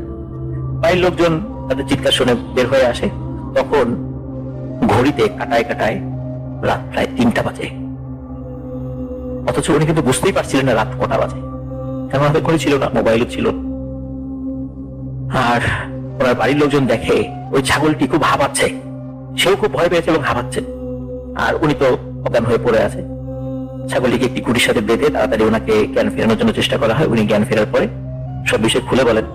বাড়ির লোকজন তাদের চিৎকার শুনে বের হয়ে আসে। তখন ঘড়িতে কাটায় কাটায় রাত প্রায় 3টা বাজে, অথচ উনি কিন্তু বুঝতেই পারছিলেন না রাত কটা বাজে, কারণ হাতে ঘড়ি ছিল না, মোবাইলও ছিল। আর ওনার বাড়ির লোকজন দেখে ওই ছাগলটি খুব হাঁপাচ্ছে, সেও খুব ভয় পেয়েছে এবং হাঁপাচ্ছে, আর উনি তো অজ্ঞান হয়ে পড়ে আছে। ছাগলটিকে একটি কুটির সাথে বেঁধে তাড়াতাড়ি ওনাকে জ্ঞান ফেরানোর জন্য চেষ্টা করা হয়। উনি জ্ঞান ফেরার পরে সব বিষয় খুলে বলেন।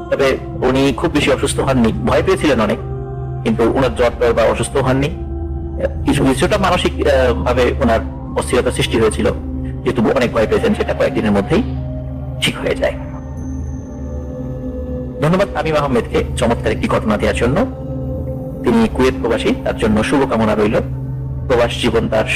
তবে উনি খুব বেশি অসুস্থ হননি, ভয় পেয়েছিলেন অনেক, কিন্তু ওনার জ্বর টর বা অসুস্থ হননি। কিছু কিছুটা মানসিক ভাবে ওনার অস্থিরতা সৃষ্টি হয়েছিল, যেহেতু অনেক ভয় পেয়েছেন, সেটা কয়েকদিনের মধ্যেই ঠিক হয়ে যায়। ধন্যবাদ তামিম আহমেদকে চমৎকার একটি ঘটনা দেওয়ার জন্য। তিনি কুয়েত প্রবাসী, তার জন্য শুভকামনা রইল। প্রবাস জীবন তার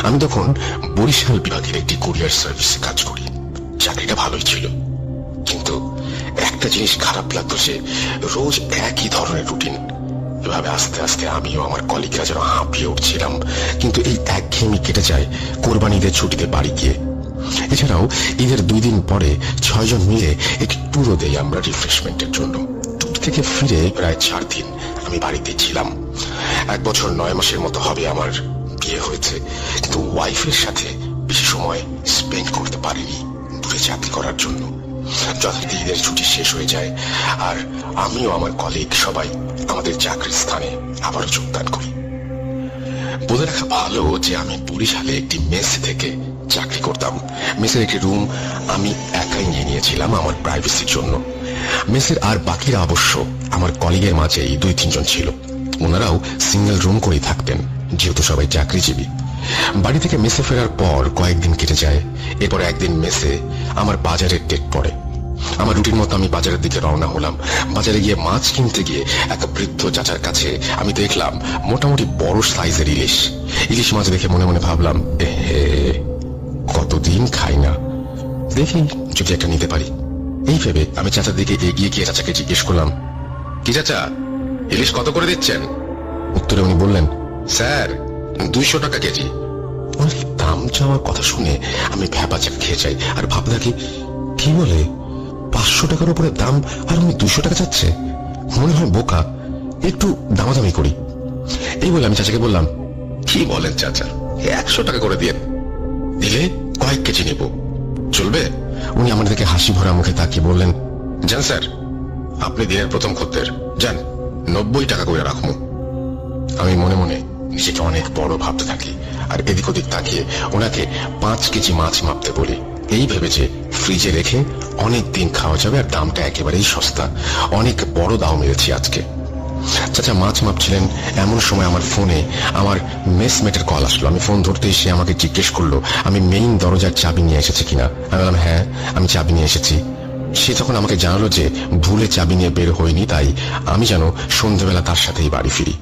আমি তখন বরিশাল বিভাগের একটি কুরিয়ার সার্ভিসে কাজ করি। চাকরিটা ভালোই ছিল, কিন্তু একটা জিনিস খারাপ লাগতো যে রোজ একই ধরনের রুটিন। এভাবে আস্তে আস্তে আমিও আমার কলিগরা যেন হাঁপিয়ে উঠছিলাম। কিন্তু এই একঘেয়েমি কেটে যায় কোরবানি ঈদের ছুটিতে বাড়ি গিয়ে। এছাড়াও ঈদের 2 দিন পরে 6 জন মিলে একটি ট্যুরও দেই আমরা রিফ্রেশমেন্টের জন্য। ট্যুর থেকে ফিরে প্রায় 4 দিন আমি বাড়িতে ছিলাম। 1 বছর 9 মাসের মতো হবে আমার বিয়ে হয়েছে, কিন্তু ওয়াইফের সাথে বেশি সময় স্পেন্ড করতে পারিনি দূরে চাকরি করার জন্য। যথারীতি ঈদের ছুটি শেষ হয়ে যায় আর আমিও আমার কলিগ সবাই আমাদের চাকরির স্থানে আবারও যোগদান করি। বলে রাখা ভালো যে আমি বরিশালে একটি মেস থেকে চাকরি করতাম। মেসের একটি রুম আমি একাই নিয়ে নিয়েছিলাম আমার প্রাইভেসির জন্য। মেসের আর বাকিরা অবশ্য আমার কলিগের মাঝেই 2-3 জন ছিল। ওনারাও সিঙ্গেল রুম করেই থাকতেন, যেহেতু সবাই চাকরিজীবী। বাড়ি থেকে মেসে ফেরার পর কয়েকদিন কেটে যায়। এরপর একদিন মেসে আমার বাজারের ডেট পড়ে। আমার রুটিন মতো আমি বাজারের দিকে রওনা হলাম। বাজারে গিয়ে মাছ কিনতে গিয়ে এক বৃদ্ধ চাচার কাছে আমি দেখলাম মোটামুটি বড় সাইজের ইলিশ মাছ দেখে মনে মনে ভাবলাম, কতদিন খাই না, দেখি যদি একটা নিতে পারি। এই ভেবে আমি চাচার দিকে এগিয়ে গিয়ে চাচাকে জিজ্ঞেস করলাম, কি চাচা, ইলিশ কত করে দিচ্ছেন? উত্তরে উনি বললেন, স্যার 200 টাকা কেজি। দাম চাওয়ার কথা শুনে আমি ভ্যাবাচাক খেয়ে যাই আর ভাবনা কি বলে 500 টাকার উপরে দাম আর উনি 200 টাকা চাচ্ছে। মনে হয় বোকা, একটু দামাদামি করি। এই বলে আমি চাচাকে বললাম, কি বলেন চাচা, 100 টাকা করে দিয়ে দিলে কয়েক কেজি নেব, চলবে? উনি আমার দিকে হাসি ভরা মুখে তাকিয়ে বললেন, যান স্যার, আপনি দিনের প্রথম খদ্দের, যান 90 টাকা করে রাখুন। আমি মনে মনে নিজেকে অনেক বড় ভাবতে থাকি আর এদিক ওদিক তাকিয়ে ওনাকে 5 কেজি মাছ মাপতে বলি, এই ভেবে যে ফ্রিজে রেখে অনেক দিন খাওয়া যাবে আর দামটা একেবারেই সস্তা। অনেক বড় দাম মেরেছি আজকে। চাচা মাছ মাপছিলেন, এমন সময় আমার ফোনে আমার মেসমেটের কল আসলো। আমি ফোন ধরতেই সে আমাকে জিজ্ঞেস করলো আমি মেইন দরজার চাবি নিয়ে এসেছি কিনা। আমি বললাম, হ্যাঁ আমি চাবি নিয়ে এসেছি। সে তখন আমাকে জানালো যে ভুলে চাবি নিয়ে বের হয়নি, তাই আমি যেন সন্ধ্যেবেলা তার সাথেই বাড়ি ফিরি।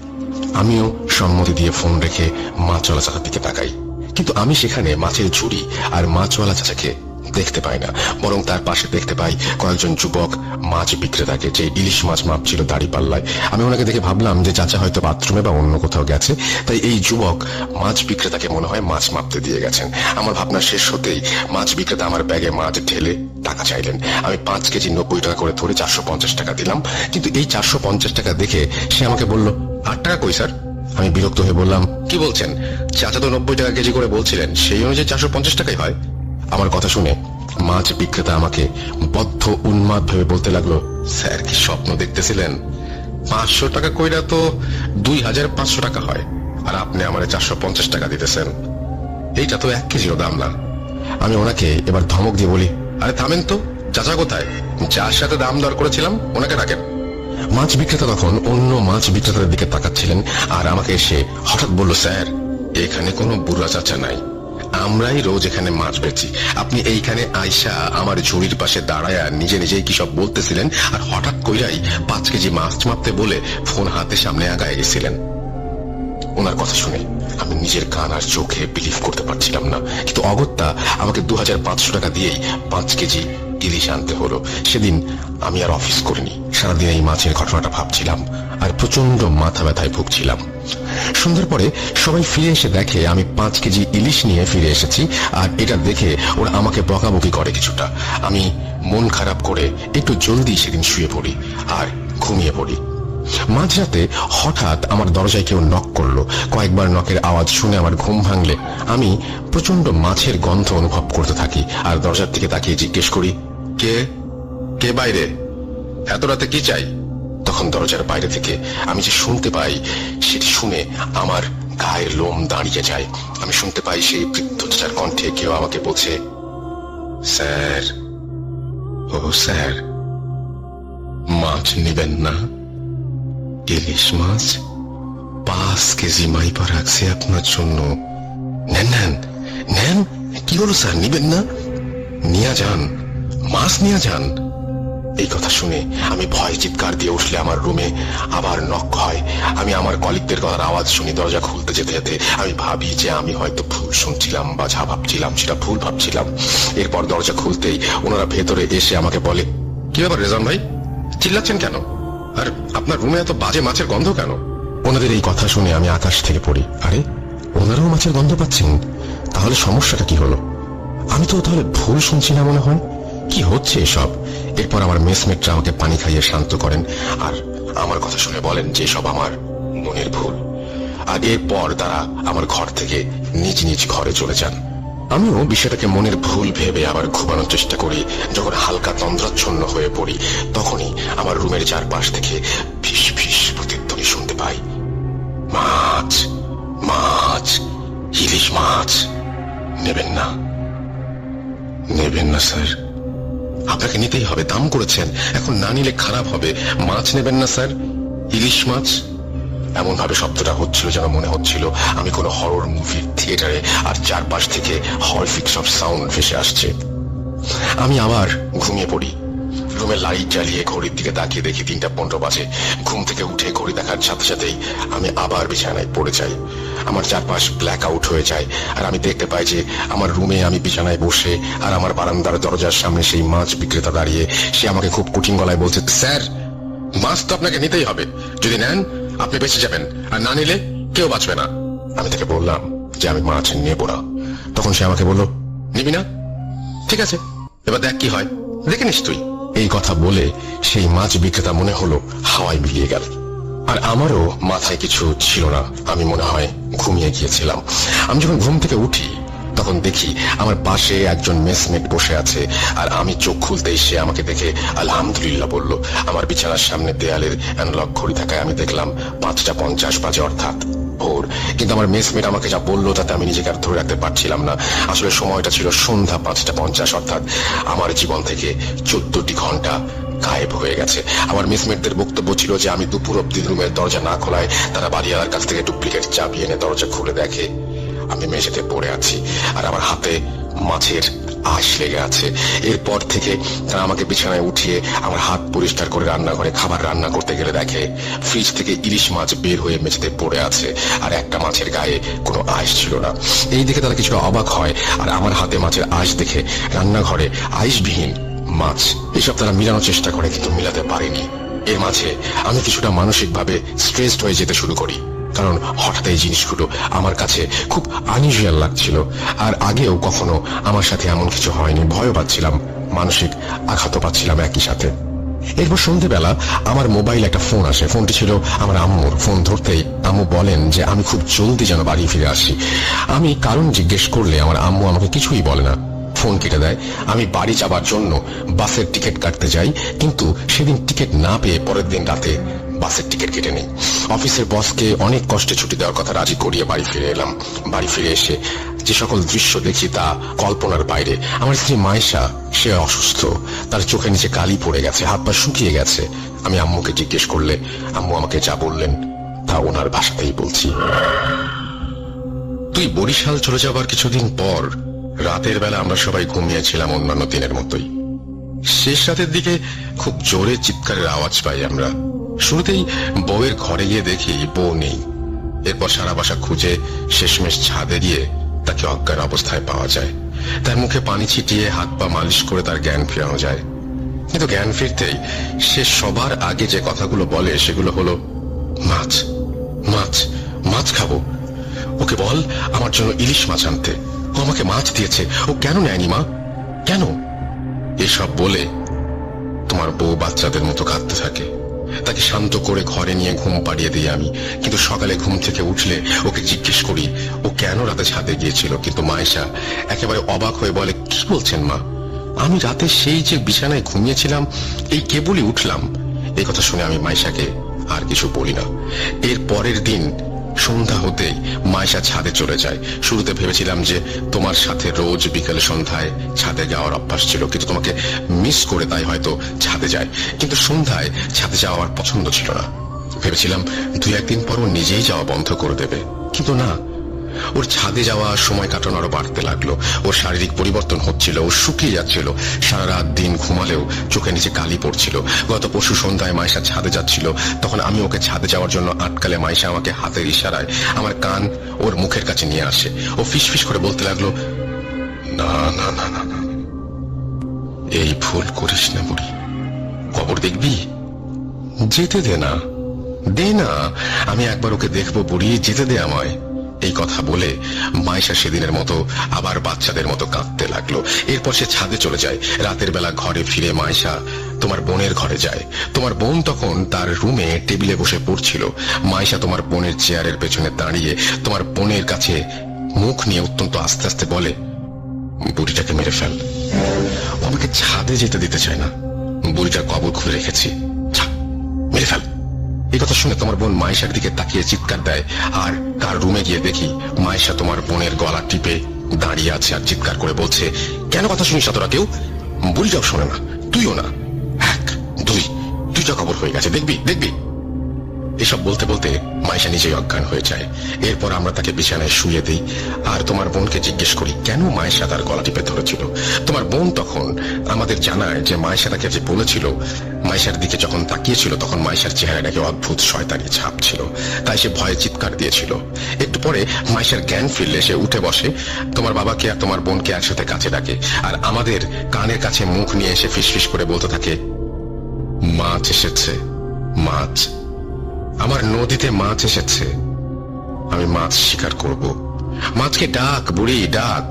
আমিও সম্মতি দিয়ে ফোন রেখে মাছওয়ালা চাচার দিকে তাকাই, কিন্তু আমি সেখানে মাছের ঝুড়ি আর মাছওয়ালা চাচাকে দেখতে পাই না, বরং তার পাশে দেখতে পাই কয়েকজন যুবক মাছ বিক্রেতাকে, যে ইলিশ মাছ মাপছিল দাড়ি পাল্লায়। আমি ওনাকে দেখে ভাবলাম যে চাচা হয়তো বাথরুমে বা অন্য কোথাও গেছে, তাই এই যুবক মাছ বিক্রেতাকে মনে হয় মাছ মাপতে দিয়ে গেছেন। আমার ভাবনা শেষ হতেই মাছ বিক্রেতা আমার ব্যাগে মাছ ঢেলে টাকা চাইলেন। আমি 5 কেজি 90 টাকা করে ধরে 450 টাকা দিলাম, কিন্তু এই 450 টাকা দেখে সে আমাকে বলল, 8 টাকা কই স্যার? আমি বিরক্ত হয়ে বললাম, কি বলছেন, চাচা তো 90 টাকা কেজি করে বলছিলেন, সেই অনুযায়ী 450 টাকাই হয়। আমার কথা শুনে মাছ বিক্রেতা আমাকে বদ্ধ উন্মাদ ভেবে বলতে লাগলো, স্যার কি স্বপ্ন দেখতেছিলেন? 500 টাকা কইরা তো 2500 টাকা হয়, আর আপনি আমারে 450 টাকা দিতেছেন, এইটা তো 1 কেজিও দাম না। আমি ওনাকে এবার ধমক দিয়ে বলি, আরে থামেন তো, চাচা কোথায়? যার সাথে দাম দর করেছিলাম ওনাকে ডাকেন। মাছ বিক্রেতা তখন অন্য মাছ বিক্রেতাদের দিকে তাকাচ্ছিলেন আর আমাকে এসে হঠাৎ বলল, স্যার এখানে কোনো বুড়া চাচা নাই, আমরাই রোজ এখানে মাছ বেচি। আপনি এইখানে আইসা আমার ঝুড়ির পাশে দাঁড়ায়া নিজে নিজেই কি সব বলতেছিলেন, আর হঠাৎ কইরাই 5 কেজি মাছ মাপতে বলে ফোন হাতে সামনে আগায় গেছিলেন। ওনার কথা শুনে আমি নিজের কান আর চোখে বিলিভ করতে পারছিলাম না, কিন্তু অগত্যা আমাকে 2500 টাকা দিয়েই 5 কেজি ইলিশ আনতে হলো। সেদিন আমি আর অফিস করিনি, সারাদিন এই মাছের ঘটনাটা ভাবছিলাম আর প্রচন্ড মাথা ব্যথায় ভুগছিলাম। সন্ধ্যার পরে সবাই ফিরে এসে দেখে আমি 5 কেজি ইলিশ নিয়ে ফিরে এসেছি, আর এটা দেখে ওরা আমাকে বকাবকি করে কিছুটা। আমি মন খারাপ করে একটু জলদি সেদিন শুয়ে পড়ি আর ঘুমিয়ে পড়ি। মাঝরাতে হঠাৎ আমার দরজায় কেউ নক করলো। কয়েকবার নকের আওয়াজ শুনে আমার ঘুম ভাঙলে আমি প্রচন্ড মাছের গন্ধ অনুভব করতে থাকি আর দরজার দিকে তাকিয়ে জিজ্ঞেস করি, কে কে বাইরে? এত রাতে কি চাই? তখন দরজার বাইরে থেকে আমি যে শুনতে পাই, সেটি শুনে আমার গায়ের লোম দাঁড়িয়ে যায়। আমি শুনতে পাই সেই বৃদ্ধ চাচার কণ্ঠে কেউ আমাকে বলছে, স্যার, ও স্যার, মাছ নেবেন না? ইলিশ মাছ 5 কেজি মাইপা রাখছে আপনার জন্য। নেন নেন নেন। কি হলো স্যার, নিবেন না? নিয়ে যান, মাছ নিয়ে যান। এই কথা শুনে আমি ভয় চিৎকার দিয়ে উঠলে আমার রুমে আবার নক হয়। আমি আমার কলিগদের গলার আওয়াজ শুনি। দরজা খুলতে যেতে যেতে আমি ভাবি যে আমি হয়তো ভুল শুনছিলাম বা যা ভাবছিলাম সেটা ভুল ভাবছিলাম। এরপর দরজা খুলতেই ওনারা ভেতরে এসে আমাকে বলে, কি ব্যাপার রেজান ভাই, চিল্লাচ্ছেন কেন? আর আপনার রুমে এত বাজে মাছের গন্ধ কেন? ওনাদের এই কথা শুনে আমি আকাশ থেকে পড়ি। আরে, ওনারাও মাছের গন্ধ পাচ্ছেন? তাহলে সমস্যাটা কি হলো? আমি তো তাহলে ভুল শুনছি না মনে হয়। কি হচ্ছে এসব? এরপর আমার মেসমেটরা আমাকে পানি খাইয়ে শান্ত করেন আর আমার কথা শুনে বলেন যে সব আমার মনের ভুল। আর এরপর তারা আমার ঘর থেকে নিজ নিজ ঘরে চলে যান। আমিও বিষয়টাকে মনের ভুল ভেবে আবার ঘুমানোর চেষ্টা করি। যখন হালকা তন্দ্রাচ্ছন্ন হয়ে পড়ি, তখনই আমার রুমের চারপাশ থেকে ফিস ফিস প্রতিধ্বনি শুনতে পাই। মাছ, মাছ, ইলিশ মাছ নেবেন না? নেবেন না স্যার? আপনাকে নিতেই হবে, দাম করেছেন, এখন না নিলে খারাপ হবে। মাছ নেবেন না স্যার? ইলিশ মাছ? এমন ভাবে শব্দটা হচ্ছিল যেন মনে হচ্ছিল আমি কোনো হরর মুভির থিয়েটারে, আর চারপাশ থেকে হরফিক সব সাউন্ড ভেসে আসছে। আমি আবার ঘুমিয়ে পড়ি। রুমের লাইট জ্বালিয়ে ঘড়ির দিকে তাকিয়ে দেখি 3:15 বাজে। ঘুম থেকে উঠে ঘড়ি দেখার সাথে সাথেই আমি আবার বিছানায় পড়ে যাই। আমার চারপাশ ব্ল্যাক আউট হয়ে যায় আর আমি দেখতে পাই যে আমার রুমে আমি বিছানায় বসে আর আমার বারান্দার দরজার সামনে সেই মাছ বিক্রেতা দাঁড়িয়ে। সে আমাকে খুব কঠিন গলায় বলছে, স্যার, মাছ তো আপনাকে নিতেই হবে। যদি নেন আপনি বেঁচে যাবেন, আর না নিলে কেউ বাঁচবে না। আমি তাকে বললাম যে আমি মাছ নেব না। তখন সে আমাকে বলল, নিবি না? ঠিক আছে, এবার দেখ কি হয়, দেখে নিস তুই। এই কথা বলে সেই মাছ বিক্রেতা মনে হলো হাওয়ায় মিলিয়ে গেল। আর আমারও মাথায় কিছু ছিল না, আমি মনে হয় ঘুমিয়ে গিয়েছিলাম। আমি যখন ঘুম থেকে উঠি তখন দেখি আমার পাশে একজন মেসমেট বসে আছে। আর আমি চোখ খুলতেই সে আমাকে দেখে আলহামদুলিল্লাহ বলল। আমার বিছানার সামনে দেয়ালের অ্যানালগ ঘড়ি থাকায় আমি দেখলাম 5:50 বাজে, অর্থাৎ ভোর। কিন্তু আমার মেসমেট আমাকে যা বললো তাতে আমি নিজেকে আর ধরে রাখতে পারছিলাম না। আসলে সময়টা ছিল সন্ধ্যা 5:50, অর্থাৎ আমার জীবন থেকে 14টি ঘন্টা গায়েব হয়ে গেছে। আমার মেসমেটদের বক্তব্য ছিল যে আমি দুপুর অব্দি রুমের দরজা না খোলায় তারা বাড়িওয়ালার কাছ থেকে ডুপ্লিকেট চাবি এনে দরজা খুলে দেখে আমি মেঝেতে পড়ে আছি আর আমার হাতে মাছের আঁশ লেগে আছে। এরপর থেকে তারা আমাকে বিছানায় উঠিয়ে আমার হাত পরিষ্কার করে রান্নাঘরে খাবার রান্না করতে গেলে দেখে ফ্রিজ থেকে ইলিশ মাছ বের হয়ে মেঝেতে পড়ে আছে আর একটা মাছের গায়ে কোনো আঁশ ছিল না। এই দেখে তারা কিছুটা অবাক হয় আর আমার হাতে মাছের আঁশ দেখে রান্নাঘরে আঁশবিহীন মাছ, এসব তারা মিলানোর চেষ্টা করে কিন্তু মিলাতে পারেনি। এর মাঝে আমি কিছুটা মানসিকভাবে স্ট্রেসড হয়ে যেতে শুরু করি, কারণ হঠাৎ এই জিনিসগুলো আমার কাছে খুব আনইউজুয়াল লাগছিল। আর আগেও কখনো আমার সাথে এমন কিছু হয়নি। ভয় পাচ্ছিলাম, মানসিক আঘাতও পাচ্ছিলাম একই সাথে। এরপর সন্ধ্যেবেলা আমার মোবাইল একটা ফোন আসে। ফোনটি ছিল আমার আম্মুর। ফোন ধরতেই আম্মু বলেন যে আমি খুব জলদি যেন বাড়ি ফিরে আসি। আমি কারণ জিজ্ঞেস করলে আমার আম্মু আমাকে কিছুই বলে না, ফোন কেটে দেয়। আমি বাড়ি যাবার জন্য বাসের টিকিট কাটতে যাই, কিন্তু সেদিন টিকিট না পেয়ে পরের দিন রাতে বাসের টিকিট কেটে নেই। অফিসের বসকে অনেক কষ্টে ছুটি দেওয়ার কথা রাজি করিয়ে বাড়ি ফিরে এলাম। বাড়ি ফিরে এসে যে সকল দৃশ্য দেখি তা কল্পনার বাইরে। আমার স্ত্রী মায়েশা, সে অসুস্থ, তার চোখের নিচে কালি পড়ে গেছে, হাত পা শুকিয়ে গেছে। আমি আম্মুকে জিজ্ঞেস করলে আম্মু আমাকে যা বললেন তা ওনার ভাষাতেই বলছি। তুই বরিশাল চলে যাবার কিছুদিন পর রাতের বেলা আমরা সবাই ঘুমিয়েছিলাম অন্যান্য দিনের মতোই। শেষ রাতের দিকে খুব জোরে চিৎকারের আওয়াজ পাই আমরা। শুরুতেই বউয়ের ঘরে গিয়ে দেখি বউ নেই। এরপর সারা বাসা খুঁজে শেষমেশ ছাদে গিয়ে তাকে অজ্ঞান অবস্থায় পাওয়া যায়। তার মুখে পানি ছিটিয়ে হাত পা মালিশ করে তার জ্ঞান ফেরানো যায়। কিন্তু জ্ঞান ফিরতেই সে সবার আগে যে কথাগুলো বলে সেগুলো হলো, মাছ, মাছ, মাছ খাবো। ওকে বল আমার জন্য ইলিশ মাছ আনতে, ও আমাকে মাছ দিয়েছে, ও কেন নেয়নি মা, কেন? এসব বলে তোমার বউ বাচ্চাদের মতো কাঁদতে থাকে। তাকে শান্ত করে ঘরে নিয়ে ঘুম পাড়িয়ে দিই আমি। কিন্তু সকালে ঘুম থেকে উঠলে ওকে জিজ্ঞেস করি ও কেন রাতে ছাদে গিয়েছিল, কিন্তু মায়েশা একেবারে অবাক হয়ে বলে, কি বলছেন মা, আমি রাতে সেই যে বিছানায় ঘুমিয়েছিলাম এই কেবলই উঠলাম। এই কথা শুনে আমি মায়েশাকে আর কিছু বলি না। এর পরের দিন সন্ধ্যা হতেই মায়েশা ছাদে চলে যায়। শুরুতে ভেবেছিলাম যে তোমার সাথে রোজ বিকেলে সন্ধ্যায় ছাদে যাওয়ার অভ্যাস ছিল, কিন্তু তোমাকে মিস করে তাই হয়তো ছাদে যায়। কিন্তু সন্ধ্যায় ছাদে যাওয়া আমার পছন্দ ছিল না। ভেবেছিলাম 2-1 দিন পর ও নিজেই যাওয়া বন্ধ করে দেবে, কিন্তু না, ওর ছাদে যাওয়া সময় কাটানো আরো বাড়তে লাগলো। ওর শারীরিক পরিবর্তন হচ্ছিল, ও শুকিয়ে যাচ্ছিল, সারা রাত দিন ঘুমালেও চোখের নিচে কালি পড়ছিল। গত পরশু সন্ধ্যায় মায়েশা ছাদে যাচ্ছিল, তখন আমি ওকে ছাদে যাওয়ার জন্য আটকালে মায়েশা আমাকে হাতের ইশারায় আমার কান ওর মুখের কাছে নিয়ে আসে। ও ফিসফিস করে বলতে লাগলো, না না না না না, এই ভুল করিস না বুড়ি, কবর দেখবি, যেতে দে না, দে না, আমি একবার ওকে দেখবো বুড়ি, যেতে দে আমায়। এই কথা বলে মায়েশা সেদিনের মতো আবার বাচ্চাদের মতো কাঁদতে লাগলো। এরপর সে ছাদে চলে যায়। রাতের বেলা ঘরে ফিরে মায়েশা তোমার বোনের ঘরে যায়। তোমার বোন তখন তার রুমে টেবিলে বসে পড়ছিল। মায়েশা তোমার বোনের চেয়ারের পেছনে দাঁড়িয়ে তোমার বোনের কাছে মুখ নিয়ে অত্যন্ত আস্তে আস্তে বলে, বুড়িটাকে মেরে ফেল, ও আমাকে ছাদে যেতে দিতে চায় না, বুড়িটার কবর খুলে রেখেছি, মেরে ফেল। এই কথা শুনে তোমার বোন মায়েশার দিকে তাকিয়ে চিৎকার দেয়। আর তার রুমে গিয়ে দেখি মায়েশা তোমার বোনের গলা টিপে দাঁড়িয়ে আছে আর চিৎকার করে বলছে, কেন কথা শুনিস না তোরা কেউ? বুড়িটাও শোনে না, তুইও না, 1, 2, 2টা খবর হয়ে গেছে, দেখবি দেখবি। এসব বলতে বলতে মায়েশা নিজেই অজ্ঞান হয়ে যায়। এরপর আমরা তাকে বিছানায় শুয়ে দিই আর তোমার বোনকে জিজ্ঞেস করি কেন মায়েশা তার গলা টিপে ধরেছিল। তোমার বোন তখন আমাদের জানায় যে মায়েশা তাকে যে বলেছিল, মায়েশার দিকে যখন তাকিয়েছিল তখন মায়েশার চেহারাটাকে অদ্ভুত শয়তানি ছাপ ছিল, তাই সে ভয়ে চিৎকার দিয়েছিল। একটু পরে মায়েশার জ্ঞান ফিরলে সে উঠে বসে, তোমার বাবাকে আর তোমার বোনকে একসাথে কাছে ডাকে আর আমাদের কানের কাছে মুখ নিয়ে এসে ফিসফিস করে বলতে থাকে, মাছ এসেছে, মাছ, আমার নদীতে মাছ এসেছে, আমি মাছ শিকার করব, মাছকে ডাক বুড়ি ডাক।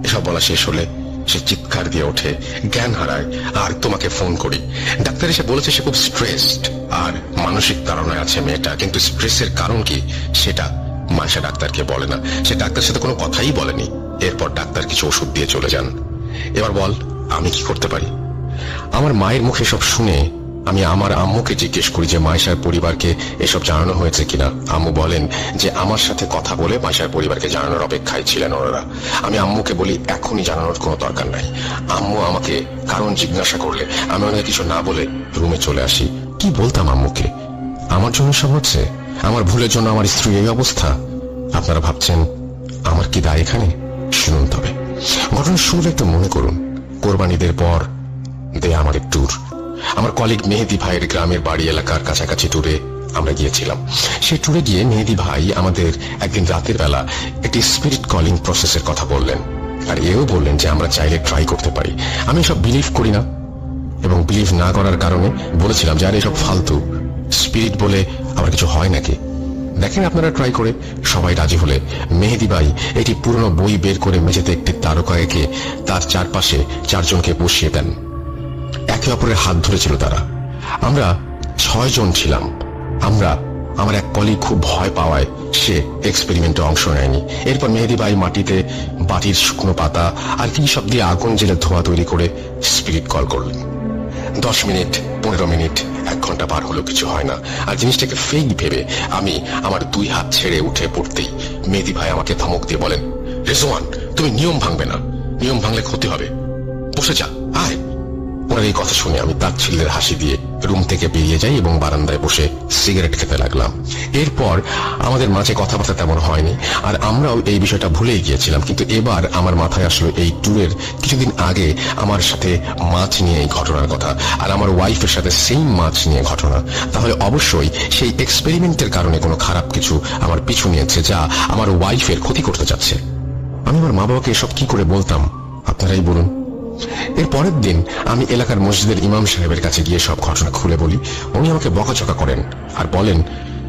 এসব বলা শেষ হলে সে চিৎকার দিয়ে ওঠে, জ্ঞান হারায় আর তোমাকে ফোন করি। ডাক্তার এসে বলেছে সে খুব স্ট্রেসড আর মানসিক তাড়নায় আছে মেয়েটা, কিন্তু স্ট্রেসের কারণ কি সেটা মায়েশা ডাক্তারকে বলে না। সে ডাক্তারের সাথে কোনো কথাই বলেনি। এরপর ডাক্তার কিছু ওষুধ দিয়ে চলে যান। এবার বল আমি কি করতে পারি? আমার মায়ের মুখে সব শুনে আমি আমার আম্মুকে জিজ্ঞেস করি যে মায়েশার পরিবারকে এসব জানানো হয়েছে কিনা। আম্মু বলেন যে আমার সাথে কথা বলে মায়েশার পরিবারকে জানানোর অপেক্ষায় ছিলেন ওনারা। আমি আম্মুকে বলি এখনই জানানোর কোনো দরকার নাই। আম্মু আমাকে কারণ জিজ্ঞাসা করলে আমি ওনাকে কিছু না বলে রুমে চলে আসি। কি বলতাম আম্মুকে? আমার জন্য সব হচ্ছে, আমার ভুলের জন্য আমার স্ত্রী এই অবস্থা। আপনারা ভাবছেন আমার কি দায় এখানে? শুনুন তবে ঘটনার শুরু একটু মনে করুন। কোরবানিদের পর দেয়া আমাদের ট্যুর, আমার কলিগ মেহেদি ভাইয়ের গ্রামের বাড়ি এলাকার কাছাকাছি ট্যুরে আমরা গিয়েছিলাম। সেই ট্যুরে গিয়ে মেহেদি ভাই আমাদের একদিন রাতের বেলা একটি স্পিরিট কলিং প্রসেসের কথা বললেন আর এও বললেন যে আমরা চাইলে ট্রাই করতে পারি। আমি সব বিলিভ করি না এবং বিলিভ না করার কারণে বলেছিলাম যে আরে এসব ফালতু, স্পিরিট বলে আবার কিছু হয় নাকি, দেখেন আপনারা ট্রাই করে। সবাই রাজি হলে মেহেদি ভাই এটি পুরনো বই বের করে মেঝেতে একটি তারকা এঁকে তার চারপাশে 4 জনকে বসিয়ে দেন। একে অপরের হাত ধরেছিল তারা। আমরা 6 জন ছিলাম। আমার এক কলিগ খুব ভয় পাওয়ায় সে এক্সপেরিমেন্টে অংশ নেয়নি। এরপর মেহেদি ভাই মাটিতে বাটির শুকনো পাতা আর কি সব দিয়ে আগুন জেলে ধোঁয়া তৈরি করে স্পিরিট কল করলেন। 10 মিনিট, 15 মিনিট, 1 ঘন্টা পার হলো, কিছু হয় না। আর জিনিসটাকে ফেক ভেবে আমি আমার 2 হাত ছেড়ে উঠে পড়তেই মেহেদি ভাই আমাকে ধমক দিয়ে বলেন, রেজওয়ান তুমি নিয়ম ভাঙবে না, নিয়ম ভাঙলে ক্ষতি হবে, বসে যা, আয়। ওনার এই কথা শুনে আমি তাচ্ছিল্যের হাসি দিয়ে রুম থেকে বেরিয়ে যাই এবং বারান্দায় বসে সিগারেট খেতে লাগলাম। এরপর আমাদের মাঝে কথাবার্তা তেমন হয়নি আর আমরাও এই বিষয়টা ভুলেই গিয়েছিলাম। কিন্তু এবার আমার মাথায় আসলো এই ট্যুরের কিছুদিন আগে আমার সাথে মাছ নিয়ে এই ঘটনার কথা আর আমার ওয়াইফের সাথে সেম মাছ নিয়ে ঘটনা। তাহলে অবশ্যই সেই এক্সপেরিমেন্টের কারণে কোনো খারাপ কিছু আমার পিছু নিয়েছে যা আমার ওয়াইফের ক্ষতি করতে যাচ্ছে। আমি আমার মা বাবাকে এসব কি করে বলতাম আপনারাই বলুন। এর পরের দিন আমি এলাকার মসজিদের ইমাম সাহেবের কাছে গিয়ে সব ঘটনা খুলে বলি। উনি আমাকে বকাঝকা করেন আর বলেন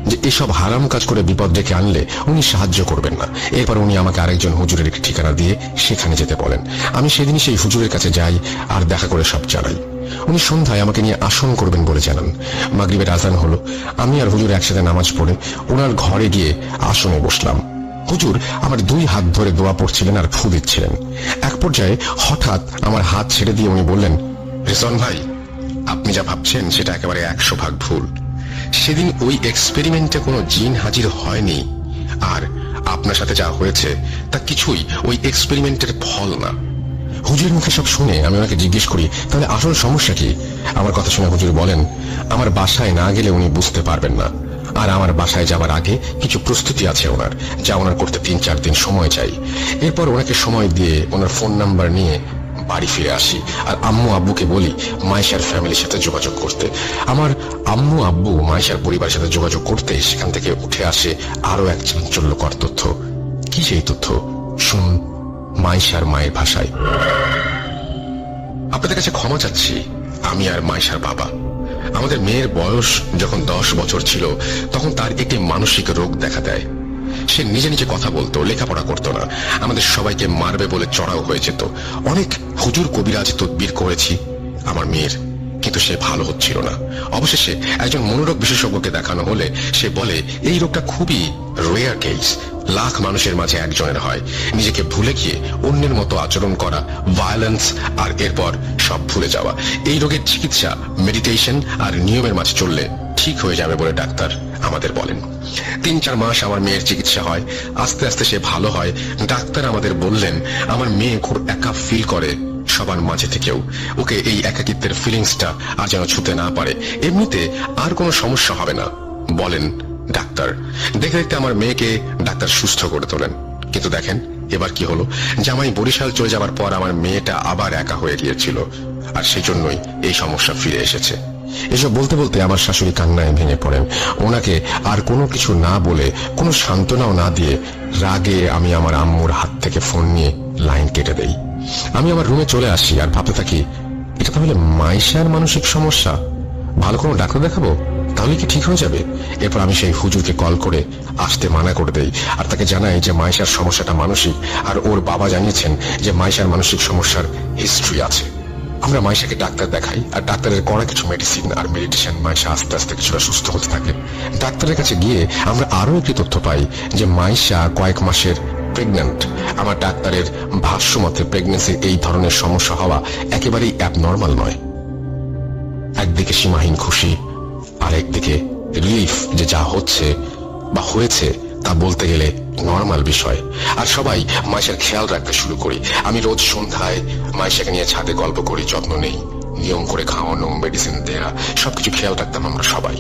যে এসব হারাম কাজ করে বিপদ ডেকে আনলে উনি সাহায্য করবেন না। এরপর উনি আমাকে আরেকজন হুজুরের একটি ঠিকানা দিয়ে সেখানে যেতে বলেন। আমি সেদিনই সেই হুজুরের কাছে যাই আর দেখা করে সব জানাই। উনি সন্ধ্যায় আমাকে নিয়ে আসন করবেন বলে জানান। মাগরিবের আজান হলো, আমি আর হুজুর একসাথে নামাজ পড়ে ওনার ঘরে গিয়ে আসনে বসলাম। হুজুর আমার 2 হাত ধরে দোয়া পড়ছিলেন আর ফু দিচ্ছিলেন। এক পর্যায়ে হঠাৎ আমার হাত ছেড়ে দিয়ে উনি বললেন, রিজওয়ান ভাই, আপনি যা ভাবছেন সেটা একেবারে 100% ভুল। সেদিন ওই এক্সপেরিমেন্টে কোনো জিন হাজির হয়নি, আর আপনার সাথে যা হয়েছে তা কিছুই ওই এক্সপেরিমেন্টের ফল না। হুজুরের মুখে সব শুনে আমি ওনাকে জিজ্ঞেস করি, তাহলে আসল সমস্যা কি? আমার কথা শুনে হুজুর বলেন, আমার বাসায় না গেলে উনি বুঝতে পারবেন না, আর আমার বাসায় যাবার আগে কিছু প্রস্তুতি আছে ওনার, যা ওনার করতে 3-4 দিন সময় চাই। এরপর ওনাকে সময় দিয়ে ওনার ফোন নাম্বার নিয়ে বাড়ি ফিরে আসি, আর আম্মু আব্বুকে বলি মাইশার ফ্যামিলির সাথে যোগাযোগ করতে। আমার আম্মু আব্বু মাইশার পরিবারের সাথে যোগাযোগ করতে সেখান থেকে উঠে আসে আরো এক চাঞ্চল্যকর তথ্য। কি সেই তথ্য? শুনুন মাইশার মায়ের ভাষায়। আপনাদের কাছে ক্ষমা চাচ্ছি, আমি আর মাইশার বাবা। আমাদের মেয়ের বয়স যখন 10 বছর ছিল তখন তার একটি মানসিক রোগ দেখা দেয়। সে নিজে নিজে কথা বলতো, লেখাপড়া করতো না, আমাদের সবাইকে মারবে বলে চড়াও হয়ে যেত। অনেক হুজুর কবিরাজ তদবির করেছি আমার মেয়ের, কিন্তু সে ভালো হচ্ছিল না। অবশেষে একজন মনোরোগ বিশেষজ্ঞকে দেখানো হলে সে বলে এই রোগটা খুবই রেয়ার কেস, লাখ মানুষের মাঝে একজনের হয়। নিজেকে ভুলে গিয়ে অন্যের মতো আচরণ করা, ভায়োলেন্স, আর এরপর সব ভুলে যাওয়া। এই রোগের চিকিৎসা মেডিটেশন আর নিয়মের মাঝে চললে ঠিক হয়ে যাবে বলে ডাক্তার আমাদের বলেন। 3-4 মাস আমার মেয়ের চিকিৎসা হয়, আস্তে আস্তে সে ভালো হয়। ডাক্তার আমাদের বললেন আমার মেয়ে খুব একা ফিল করে সবার মাঝে থেকেও, ওকে এই একাকিত্বের ফিলিংসটা আর যেন ছুতে না পারে। এমনিতে আর কোনো সমস্যা হবে না বলেন ডাক্তার। দেখতে দেখতে আমার মেয়েকে ডাক্তার সুস্থ করে তোলেন। কিন্তু দেখেন এবার কি হলো, জামাই বরিশাল চলে যাবার পর আমার মেয়েটা আবার একা হয়ে গিয়েছিল, আর সেই জন্যই এই সমস্যা ফিরে এসেছে। এসব বলতে বলতে আমার শাশুড়ি কান্নায় ভেঙে পড়েন। ওনাকে আর কোনো কিছু না বলে, কোনো সান্ত্বনাও না দিয়ে রাগে আমি আমার আম্মুর হাত থেকে ফোন নিয়ে লাইন কেটে দেই। আমি আমার রুমে চলে আসি আর ভাবতে থাকি, এটা তাহলে মাইশার মানসিক সমস্যা, ভালো কোনো ডাক্তার দেখাবো, তাহলে কি ঠিক হয়ে যাবে? এরপর আমি সেই হুজুরকে কল করে আসতে মানা করে দেই, আর তাকে জানাই যে মাইশার সমস্যাটা মানসিক, আর ওর বাবা জানিয়েছেন যে মাইশার মানসিক সমস্যার হিস্ট্রি আছে। আমরা মাইশাকে ডাক্তার দেখাই, আর ডাক্তারের করা কিছু মেডিসিন আর মেডিটেশন মাইশা আস্তে আস্তে কিছুটা সুস্থ হতে থাকে। ডাক্তারের কাছে গিয়ে আমরা আরো একটি তথ্য পাই যে মাইশা কয়েক মাসের প্রেগন্যান্ট। আমার ডাক্তারের ভাষ্য মতে প্রেগন্যান্সির এই ধরনের সমস্যা হওয়া একেবারেই অ্যাবনর্মাল নয়। একদিকে সীমাহীন খুশি, আর একদিকে রিলিফ যে যা হচ্ছে বা হয়েছে তা বলতে গেলে নর্মাল বিষয়। আর সবাই মাইশার খেয়াল রাখতে শুরু করি। আমি রোজ সন্ধ্যায় মাইশাকে নিয়ে ছাদে গল্প করি, যত্ন নেই, নিয়ম করে খাওয়ানো, মেডিসিন দেয়া, সবকিছু খেয়াল রাখতাম আমরা সবাই।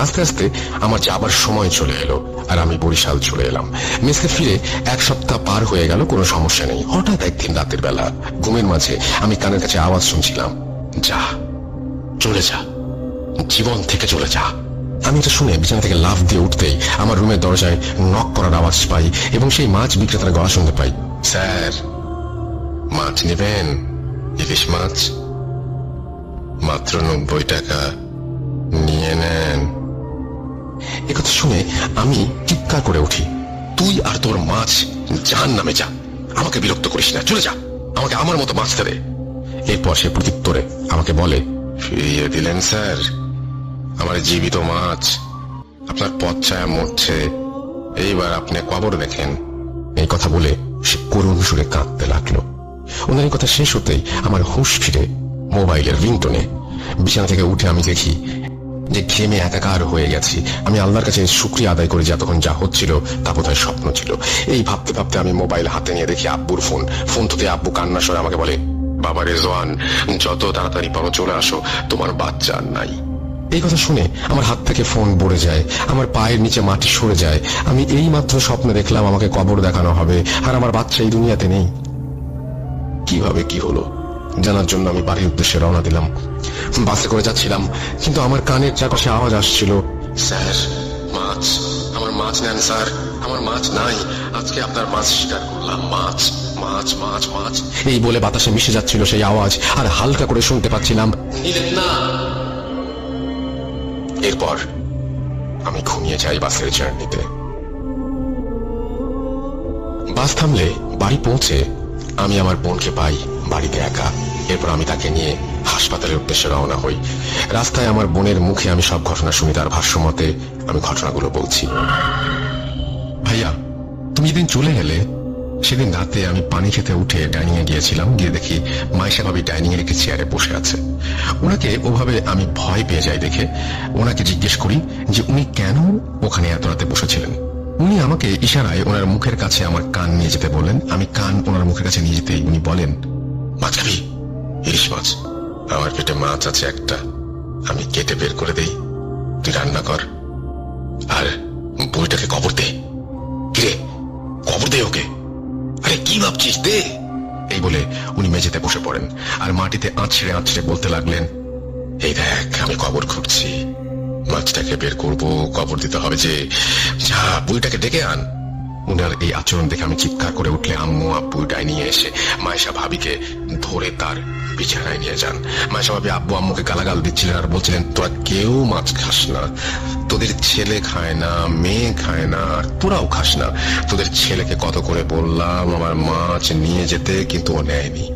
আস্তে আস্তে আমার যাবার সময় চলে এলো, আর আমি বরিশাল চলে এলাম। মেসে ফিরে 1 সপ্তাহ পার হয়ে গেল, কোনো সমস্যা নেই। হঠাৎ একদিন রাতের বেলা ঘুমের মাঝে আমি কানের কাছে আওয়াজ শুনছিলাম, যা, চলে যা, জীবন থেকে চলে যা। আমি এটা শুনে বিছানা থেকে লাফ দিয়ে উঠতেই আমার রুমের দরজায় নক করার আওয়াজ পাই, এবং সেই মাছ বিক্রেতার গলা শুনতে পাই, স্যার মাছ নেবেন? ইলিশ মাছ মাত্র 90 টাকা, নিয়ে নেন। একথা শুনে আমি চিৎকার করে উঠি, তুই আর তোর মাছ জাহান্নামে যা, আমাকে বিরক্ত করিস না, চলে যা, আমাকে আমার মতো বাঁচতে দে। এরপর সে প্রত্যুত্তরে আমাকে বলে, ফিরিয়ে দিলেন স্যার আমার জীবিত মাছ, আপনার পথ ছায়া মরছে, এইবার আপনি কবর দেখেন। এই কথা বলে সে করুণ সুরে কাঁদতে লাগলো। ওনার এই কথা শেষ হতেই আমার হুঁশ ফিরে মোবাইলের রিংটোনে। বিছানা থেকে উঠে আমি দেখি যে ঘেমে একাকার হয়ে গেছি। আমি আল্লাহর কাছে শুকরিয়া আদায় করি যে এতক্ষণ যা হচ্ছিল তা বোধহয় স্বপ্ন ছিল। এই ভাবতে ভাবতে আমি মোবাইল হাতে নিয়ে দেখি আব্বুর ফোন। ফোন থেকে আব্বু কান্না স্বরে আমাকে বলে, বাবা রেজওয়ান, যত তাড়াতাড়ি পারো চলে আসো, তোমার বাচ্চা আর নাই। এই কথা শুনে আমার হাত থেকে ফোন পড়ে যায়, আমার পায়ের নিচে মাটি সরে যায়। আমি এই মাত্র স্বপ্নে দেখলাম আমাকে কবর দেখানো হবে, আর আমার বাচ্চা এই দুনিয়াতে নেই। কিভাবে কি হলো জানার জন্য আমি বাড়ির উদ্দেশ্যে রওনা দিলাম। বাসে করে যাচ্ছিলাম, কিন্তু আমার কানের চারপাশে আওয়াজ আসছিল, স্যার মাছ, আমার মাছ নেন স্যার, আমার মাছ নাই, আজকে আপনার মাছ শিকার করলাম, মাছ মাছ মাছ মাছ। এই বলে বাতাসে মিশে যাচ্ছিল সেই আওয়াজ, আর হালকা করে শুনতে পাচ্ছিলাম, নিলেন না। এরপর আমি ঘুমিয়ে যাই বাসের জার্নিতে। বাস থামলে বাড়ি পৌঁছে আমি আমার বোনকে পাই বাড়িতে একা। এরপর আমি তাকে নিয়ে হাসপাতালের উদ্দেশ্যে রওনা হই। রাস্তায় আমার বোনের মুখে আমি সব ঘটনা শুনি। তার ভাষ্য মতে আমি ঘটনাগুলো বলছি। ভাইয়া, তুমি যেদিন চলে গেলে সেদিন রাতে আমি পানি খেতে উঠে ডাইনিং এ গিয়েছিলাম। গিয়ে দেখি মাইশা ভাবি ডাইনিং এর একটি চেয়ারে বসে আছে। ওনাকে ওভাবে আমি ভয় পেয়ে যাই দেখে ওনাকে জিজ্ঞেস করি যে উনি কেন ওখানে এত রাতে বসেছিলেন। উনি আমাকে ইশারায় ওনার মুখের কাছে আমার কান নিয়ে যেতে বলেন। আমি কান ওনার মুখের কাছে নিয়ে যেতেই উনি বলেন, মাছ খাবি? ইলিশ মাছ। আমার পেটে মাছ আছে একটা, আমি কেটে বের করে দেই, তুই রান্না কর, আর বইটাকে কবর দে। কিরে, কবর দে ওকে। আরে কি ভাবছিস, দে। এই বলে উনি মেঝেতে বসে পড়েন আর মাটিতে আছড়ে আছড়ে বলতে লাগলেন, এই দেখ আমি কবর খুঁড়ছি, মাছটাকে বের করবো, কবর দিতে হবে যে, যা বইটাকে ডেকে আন। উনার এই আচরণ দেখে আমি চিৎকার করে উঠলে আম্মু আব্বু ডাইনিং এ এসে মাইশা ভাবিকে ধরে তার বিছানায় নিয়ে যান। মাইশা ভাবি আব্বু আম্মুকে গালাগাল দিচ্ছিলেন আর বলছিলেন, তোরা কেউ মাছ খাস না, তোদের ছেলে খায় না, মেয়ে খায় না, আর তোরাও খাস না। তোদের ছেলেকে কত করে বললাম আমার মাছ নিয়ে যেতে, কিন্তু ও নেয়নি।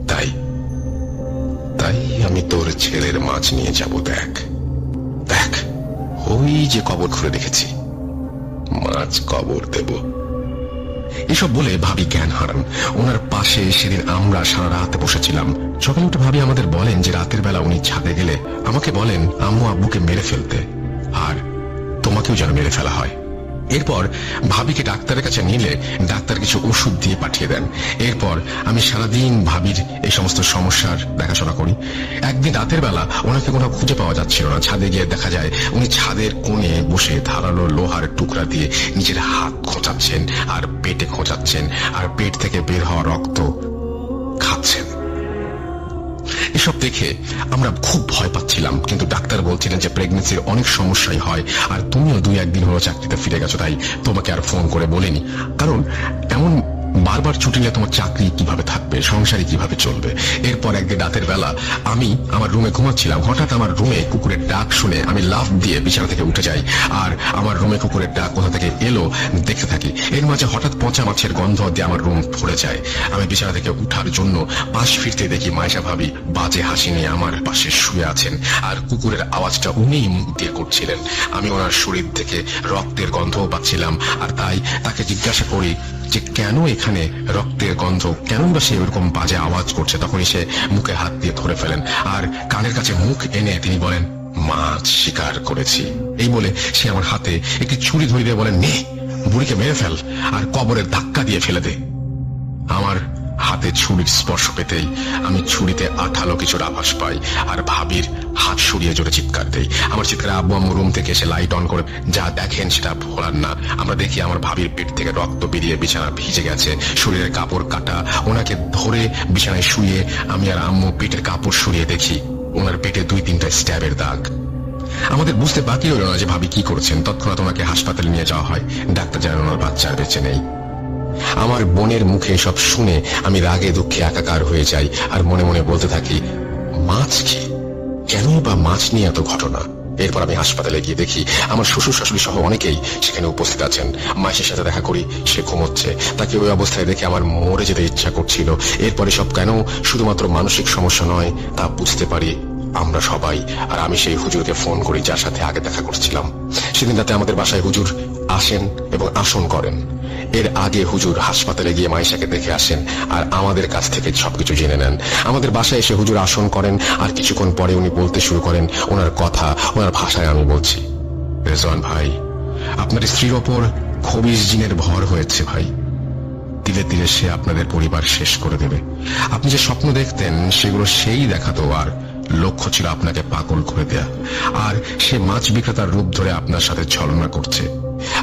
তাই তাই আমি তোর ছেলের মাছ নিয়ে যাব। দেখ দেখ, ওই যে কবর খুঁড়ে রেখেছি, মাছ কবর দেব। এসব বলে ভাবি জ্ঞান হারান। ওনার পাশে সেদিন আমরা সারা রাত বসেছিলাম। সকালে উঠে ভাবি আমাদের বলেন যে রাতের বেলা উনি ছাদে গেলে আমাকে বলেন আম্মু আব্বুকে মেরে ফেলতে, আর তোমাকেও যেন মেরে ফেলা হয়। এরপর ভাবিকে ডাক্তারের কাছে নিলে ডাক্তার কিছু ওষুধ দিয়ে পাঠিয়ে দেন। এরপর আমি সারাদিন ভাবির এই সমস্ত সমস্যার দেখাশোনা করি। একদিন রাতের বেলা ওনাকে কোথাও খুঁজে পাওয়া যাচ্ছিল না। ছাদে গিয়ে দেখা যায় উনি ছাদের কোণে বসে ধারালো লোহার টুকরা দিয়ে নিজের হাত খোঁচাচ্ছেন আর পেটে খোঁচাচ্ছেন, আর পেট থেকে বের হওয়া রক্ত খাচ্ছেন। এসব দেখে আমরা খুব ভয় পাচ্ছিলাম, কিন্তু ডাক্তার বলছিলেন যে প্রেগনেন্সির অনেক সমস্যাই হয়, আর তুমিও 2-1 দিন হলো চাকরিতে ফিরে গেছো, তাই তোমাকে আর ফোন করে বলিনি। কারণ এমন বারবার ছুটি নিলে তোমার চাকরি কিভাবে থাকবে, সংসারই কিভাবে চলবে। এরপর একদিন রাতের বেলা আমি আমার রুমে ঘুমাচ্ছিলাম। হঠাৎ আমার রুমে কুকুরের ডাক শুনে আমি লাফ দিয়ে বিছানা থেকে উঠে যাই, আর আমার রুমে কুকুরের ডাক কোথা থেকে এলো দেখতে থাকি। এর মাঝে হঠাৎ পচা মাছের গন্ধ দিয়ে আমার রুম ভরে যায়। আমি বিছানা থেকে উঠার জন্য পাশ ফিরতে দেখি মাইশা ভাবি বাজে হাসি নিয়ে আমার পাশে শুয়ে আছেন, আর কুকুরের আওয়াজটা উনিই মুখ দিয়ে করছিলেন। আমি ওনার শরীর থেকে রক্তের গন্ধও পাচ্ছিলাম, আর তাই তাকে জিজ্ঞাসা করি যে কেন এখানে রক্তের গন্ধ, কেন বা সে এরকম বাজে আওয়াজ করছে। তখনই সে মুখে হাত দিয়ে ধরে ফেলেন আর কানের কাছে মুখ এনে তিনি বলেন, মাছ শিকার করেছি। এই বলে সে আমার হাতে একটি ছুরি ধরে দিয়ে বলেন, নে বুড়িকে মেরে ফেল আর কবরের ধাক্কা দিয়ে ফেলে দে। আমার হাতে ছুরির স্পর্শ পেতেই আমি ছুরিতে আঠালো কিছুর আভাস পাই, আর ভাবির হাত সরিয়ে জোরে চিৎকার দেই। আমার চিৎকারে আব্বু আম্মু রুম থেকে এসে লাইট অন করে যা দেখেন সেটা ভোলার না। আমরা দেখি আমার ভাবির পেট থেকে রক্ত বেরিয়ে বিছানা ভিজে গেছে, শরীরের কাপড় কাটা। ওনাকে ধরে বিছানায় শুয়ে আমি আর আম্মু পেটের কাপড় সরিয়ে দেখি ওনার পেটে 2-3টা স্ট্যাবের দাগ। আমাদের বুঝতে বাকি হলো না যে ভাবি কি করছেন। তৎক্ষণাৎ ওনাকে হাসপাতালে নিয়ে যাওয়া হয়। ডাক্তার জানান ওনার বাচ্চা আর বেঁচে নেই। আমার বোনের মুখে সব শুনে আমি রাগে দুঃখে একাকার হয়ে যাই, আর মনে মনে বলতে থাকি, মাছ কি, কেন বা মাছ নিয়ে এত ঘটনা। এরপর আমি হাসপাতালে গিয়ে দেখি আমার শ্বশুর শাশুড়ি সহ অনেকেই সেখানে উপস্থিত আছেন। মায়ের সাথে দেখা করি, সে ঘুমোচ্ছে। তাকে ওই অবস্থায় দেখে আমার মরে যেতে ইচ্ছা করছিল। এরপরে সব কেন শুধুমাত্র মানসিক সমস্যা নয় তা বুঝতে পারি আমরা সবাই। আর আমি সেই হুজুরকে ফোন করি যার সাথে আগে দেখা করছিলাম। সেদিন রাতে আমাদের বাসায় হুজুর আসেন এবং আসন করেন। এর আগে হুজুর হাসপাতালে গিয়ে মাইশাকে দেখে আসেন আর আমাদের কাছ থেকে সবকিছু জেনে নেন। আমাদের বাসায় এসে হুজুর আসন করেন, আর কিছুক্ষণ পরে উনি বলতে শুরু করেন ওনার কথা ওনার ভাষায়। আমি বলছি, রেজওয়ান ভাই, আপনার স্ত্রীর ওপর খবিশ জিনের ভর হয়েছে ভাই। ধীরে ধীরে সে আপনাদের পরিবার শেষ করে দেবে। আপনি যে স্বপ্ন দেখতেন সেগুলো সেই দেখাতো, আর লক্ষ্য ছিল আপনাকে পাগল করে দেয়া। আর সে মাছ বিক্রেতার রূপ ধরে আপনার সাথে ছলনা করছে।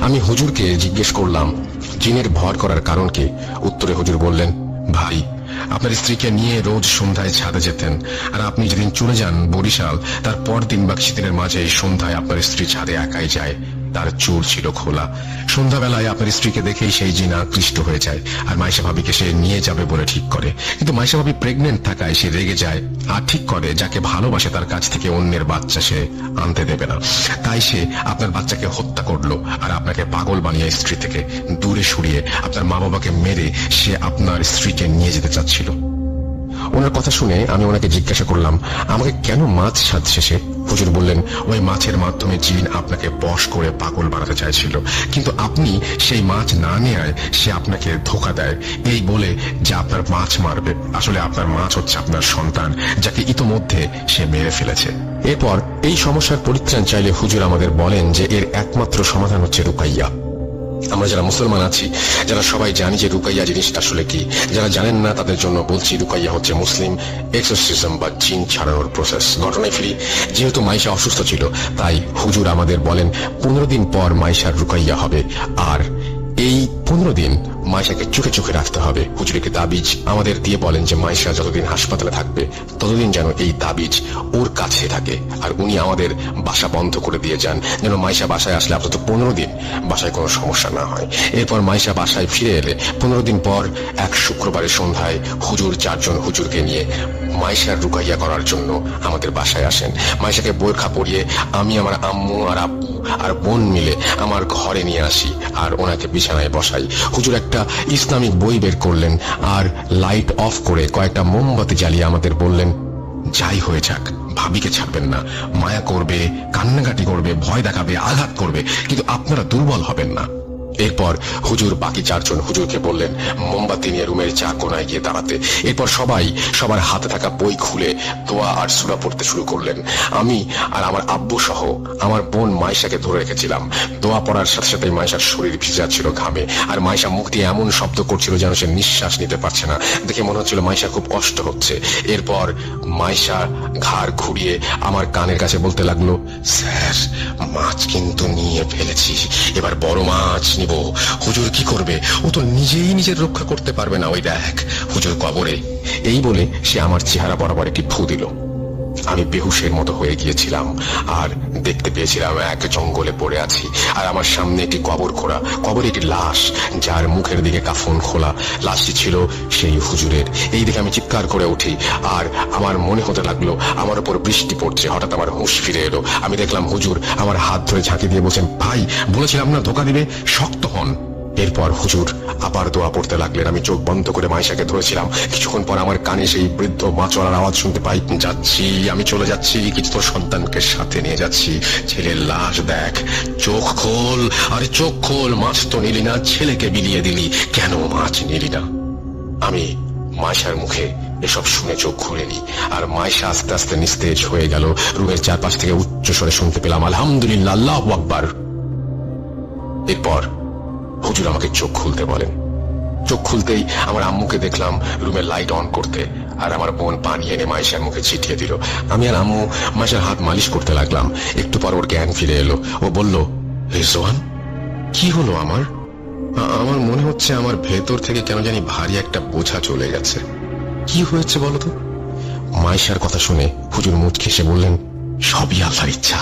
আমি হুজুরকে জিজ্ঞেস করলাম জিনের ভর করার কারণ কি। উত্তরে হুজুর বললেন, ভাই, আপনার স্ত্রীকে নিয়ে রোজ সন্ধ্যায় ছাদে যেতেন, আর আপনি যেদিন চলে যান বরিশাল তার পরদিন বা কিছুদিনের মাঝে সন্ধ্যায় আপনার স্ত্রী ছাদে একাই যায়। তার চুল ছিল খোলা। সন্ধ্যাবেলায় আপনার স্ত্রীকে দেখেই সেই জিন আকৃষ্ট হয়ে যায়, আর মাইশা ভাবিকে সে নিয়ে যাবে বলে ঠিক করে। কিন্তু মাইশা ভাবি প্রেগনেন্ট থাকায় সে রেগে যায় আর ঠিক করে যাকে ভালোবাসে তার কাছ থেকে অন্যের বাচ্চা সে আনতে দেবে না। তাই সে আপনার বাচ্চাকে হত্যা করলো, আর আপনাকে পাগল বানিয়ে স্ত্রী থেকে দূরে সরিয়ে আপনার মা বাবাকে মেরে সে আপনার স্ত্রীকে নিয়ে যেতে চাচ্ছিল। ওনার কথা শুনে আমি ওনাকে জিজ্ঞাসা করলাম আমাকে কেন মাছ সাজ শেষে। হুজুর বললেন, ওই মাছের মাধ্যমে জিন আপনাকে বশ করে পাগল বানাতে চাইছিল, কিন্তু আপনি সেই মাছ না নেয়ায় সে আপনাকে ধোঁকা দেয়, এই বলে যে আপনার মাছ মারবে। আসলে আপনার মাছ হচ্ছে আপনার সন্তান, যাকে ইতোমধ্যে সে মেরে ফেলেছে। এরপর এই সমস্যার পরিত্রাণ চাইলে হুজুর আমাদের বলেন যে এর একমাত্র সমাধান হচ্ছে রুকাইয়া। আমরা যারা মুসলমান আছি, যারা সবাই জানি যে রুকাইয়া জিনিসটা আসলে কি, যারা জানেন না তাদের জন্য বলছি, রুকাইয়া হচ্ছে মুসলিম এক্সোরসিজম বা জিন ছাড়ানোর প্রসেস। ঘটনায় ফিরি, যেহেতু মাইশা অসুস্থ ছিল, তাই হুজুর আমাদের বলেন 15 দিন পর মাইশার রুকাইয়া হবে, আর এই 15 দিন মাইশাকে চোখে চোখে রাখতে হবে। হুজুরকে তাবিজ আমাদের দিয়ে বলেন যে মাইশা যতদিন হাসপাতালে থাকবে ততদিন যেন এই তাবিজ ওর কাছে থাকে, আর উনি আমাদের বাসা বন্ধ করে দিয়ে যান, যেন মাইশা বাসায় আসলে অন্তত 15 দিন বাসায় কোনো সমস্যা না হয়। এরপর মাইশা বাসায় ফিরে এলে 15 দিন পর এক শুক্রবারের সন্ধ্যায় হুজুর 4 জন হুজুরকে নিয়ে মাইশার রুকাইয়া করার জন্য আমাদের বাসায় আসেন। মাইশাকে বোরখা পরিয়ে আমি, আমার আম্মু আর আব্বু আর বোন মিলে আমার ঘরে নিয়ে আসি আর ওনাকে বিছানায় বসাই। হুজুর একটা ইসলামিক বই বের করলেন আর লাইট অফ করে কয়েকটা মোমবাতি জ্বালিয়ে আমাদের বললেন, যাই হয়ে যাক ভাবিকে ছাড়বেন না, মায়া করবে, কান্নাকাটি করবে, ভয় দেখাবে, আঘাত করবে, কিন্তু আপনারা দুর্বল হবেন না। এরপর হুজুর বাকি 4 জন হুজুরকে বললেন মোমবাতি নিয়ে রুমের 4 কোনায় গিয়ে দাঁড়াতে। এরপর সবাই সবার হাতে থাকা বই খুলে দোয়া আর সূরা পড়তে শুরু করলেন। আমি আর আমার আব্বু সহ আমার বোন মাইশাকে ধরে রেখেছিলাম। দোয়া পড়ার সাথে সাথে মাইশার শরীর ভিজা ছিল ঘামে, আর মাইশা মুখ দিয়ে এমন শব্দ করছিল যেন সে নিঃশ্বাস নিতে পারছে না। দেখে মনে হচ্ছিল মাইশা খুব কষ্ট হচ্ছে। এরপর মাইশা ঘাড় ঘুরিয়ে আমার কানের কাছে বলতে লাগলো, স্যার মাছ কিন্তু নিয়ে ফেলেছি, এবার বড় মাছ নিব। হুজুর কি করবে, ও তো নিজেই নিজের রক্ষা করতে পারবে না, ওই দেখ হুজুর কবরে। এই বলে সে আমার চেহারা বরাবর একটি ফু দিল। আমি বেহুশের মতো হয়ে গিয়েছিলাম আর দেখতে পেয়েছিলাম এক জঙ্গলে পড়ে আছি, আর আমার সামনে একটি কবর খোঁড়া, কবরে একটি লাশ, যার মুখের দিকে কাফন খোলা। লাশটি ছিল সেই হুজুরের। এই দেখে আমি চিৎকার করে উঠি, আর আমার মনে হতে লাগলো আমার উপর বৃষ্টি পড়ছে। হঠাৎ আমার হুঁশ ফিরে এলো। আমি দেখলাম হুজুর আমার হাত ধরে ঝাঁকি দিয়ে বলছেন, ভাই বলেছিলাম না ধোকা দিবে, শক্ত হন। এরপর হুজুর আবার দোয়া পড়তে লাগলেন। আমি চোখ বন্ধ করে মাইশাকে ধরেছিলাম। কিছুক্ষণ পর আমার কানে সেই বৃদ্ধ মাছওয়ালার আওয়াজ শুনতে পাই, যাচ্ছি, আমি চলে যাচ্ছি, কিন্তু তোর সন্তানকে সাথে নিয়ে যাচ্ছি। ছেলের লাশ দেখ, চোখ খোল, আরে চোখ খোল, মাছ তো নিলি না, ছেলেকে বিলিয়ে দিলি, কেন মাছ নিলি না? আমি মাইশার মুখে এসব শুনে চোখ খুলে নি, আর মাইশা আস্তে আস্তে নিস্তেজ হয়ে গেল। রুমের চারপাশ থেকে উচ্চ স্বরে শুনতে পেলাম, আলহামদুলিল্লাহ, আল্লাহু আকবার। এরপর হুজুর আমাকে চোখ খুলতে বলেন। চোখ খুলতেই আমার আম্মুকে দেখলাম রুমের লাইট অন করতে, আর আমার বোন পানি এনে মাইশার মুখে ছিটিয়ে দিল। আমি আর আম্মু মাইশার হাত মালিশ করতে লাগলাম। একটু পর ওর জ্ঞান ফিরে এলো। ও বলল, রিজওয়ান কি হলো আমার? আমার মনে হচ্ছে আমার ভেতর থেকে কেন জানি ভারী একটা বোঝা চলে গেছে। কি হয়েছে বলো তো? মাইশার কথা শুনে হুজুর মুচকি হেসে বললেন, সবই আল্লাহর ইচ্ছা,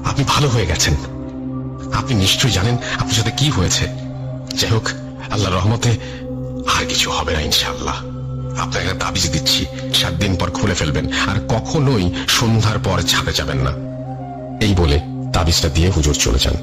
আপনি ভালো হয়ে গেছেন। আপনি নিশ্চয়ই জানেন আপনার সাথে কি হয়েছে। যাই হোক, আল্লাহর রহমতে আর কিছু হবে না ইনশাআল্লাহ। আপনাকে একটা তাবিজ দিচ্ছি, 7 দিন পর খুলে ফেলবেন, আর কখনোই সন্ধ্যার পর ছাদে যাবেন না। এই বলে তাবিজটা দিয়ে হুজুর চলে যান।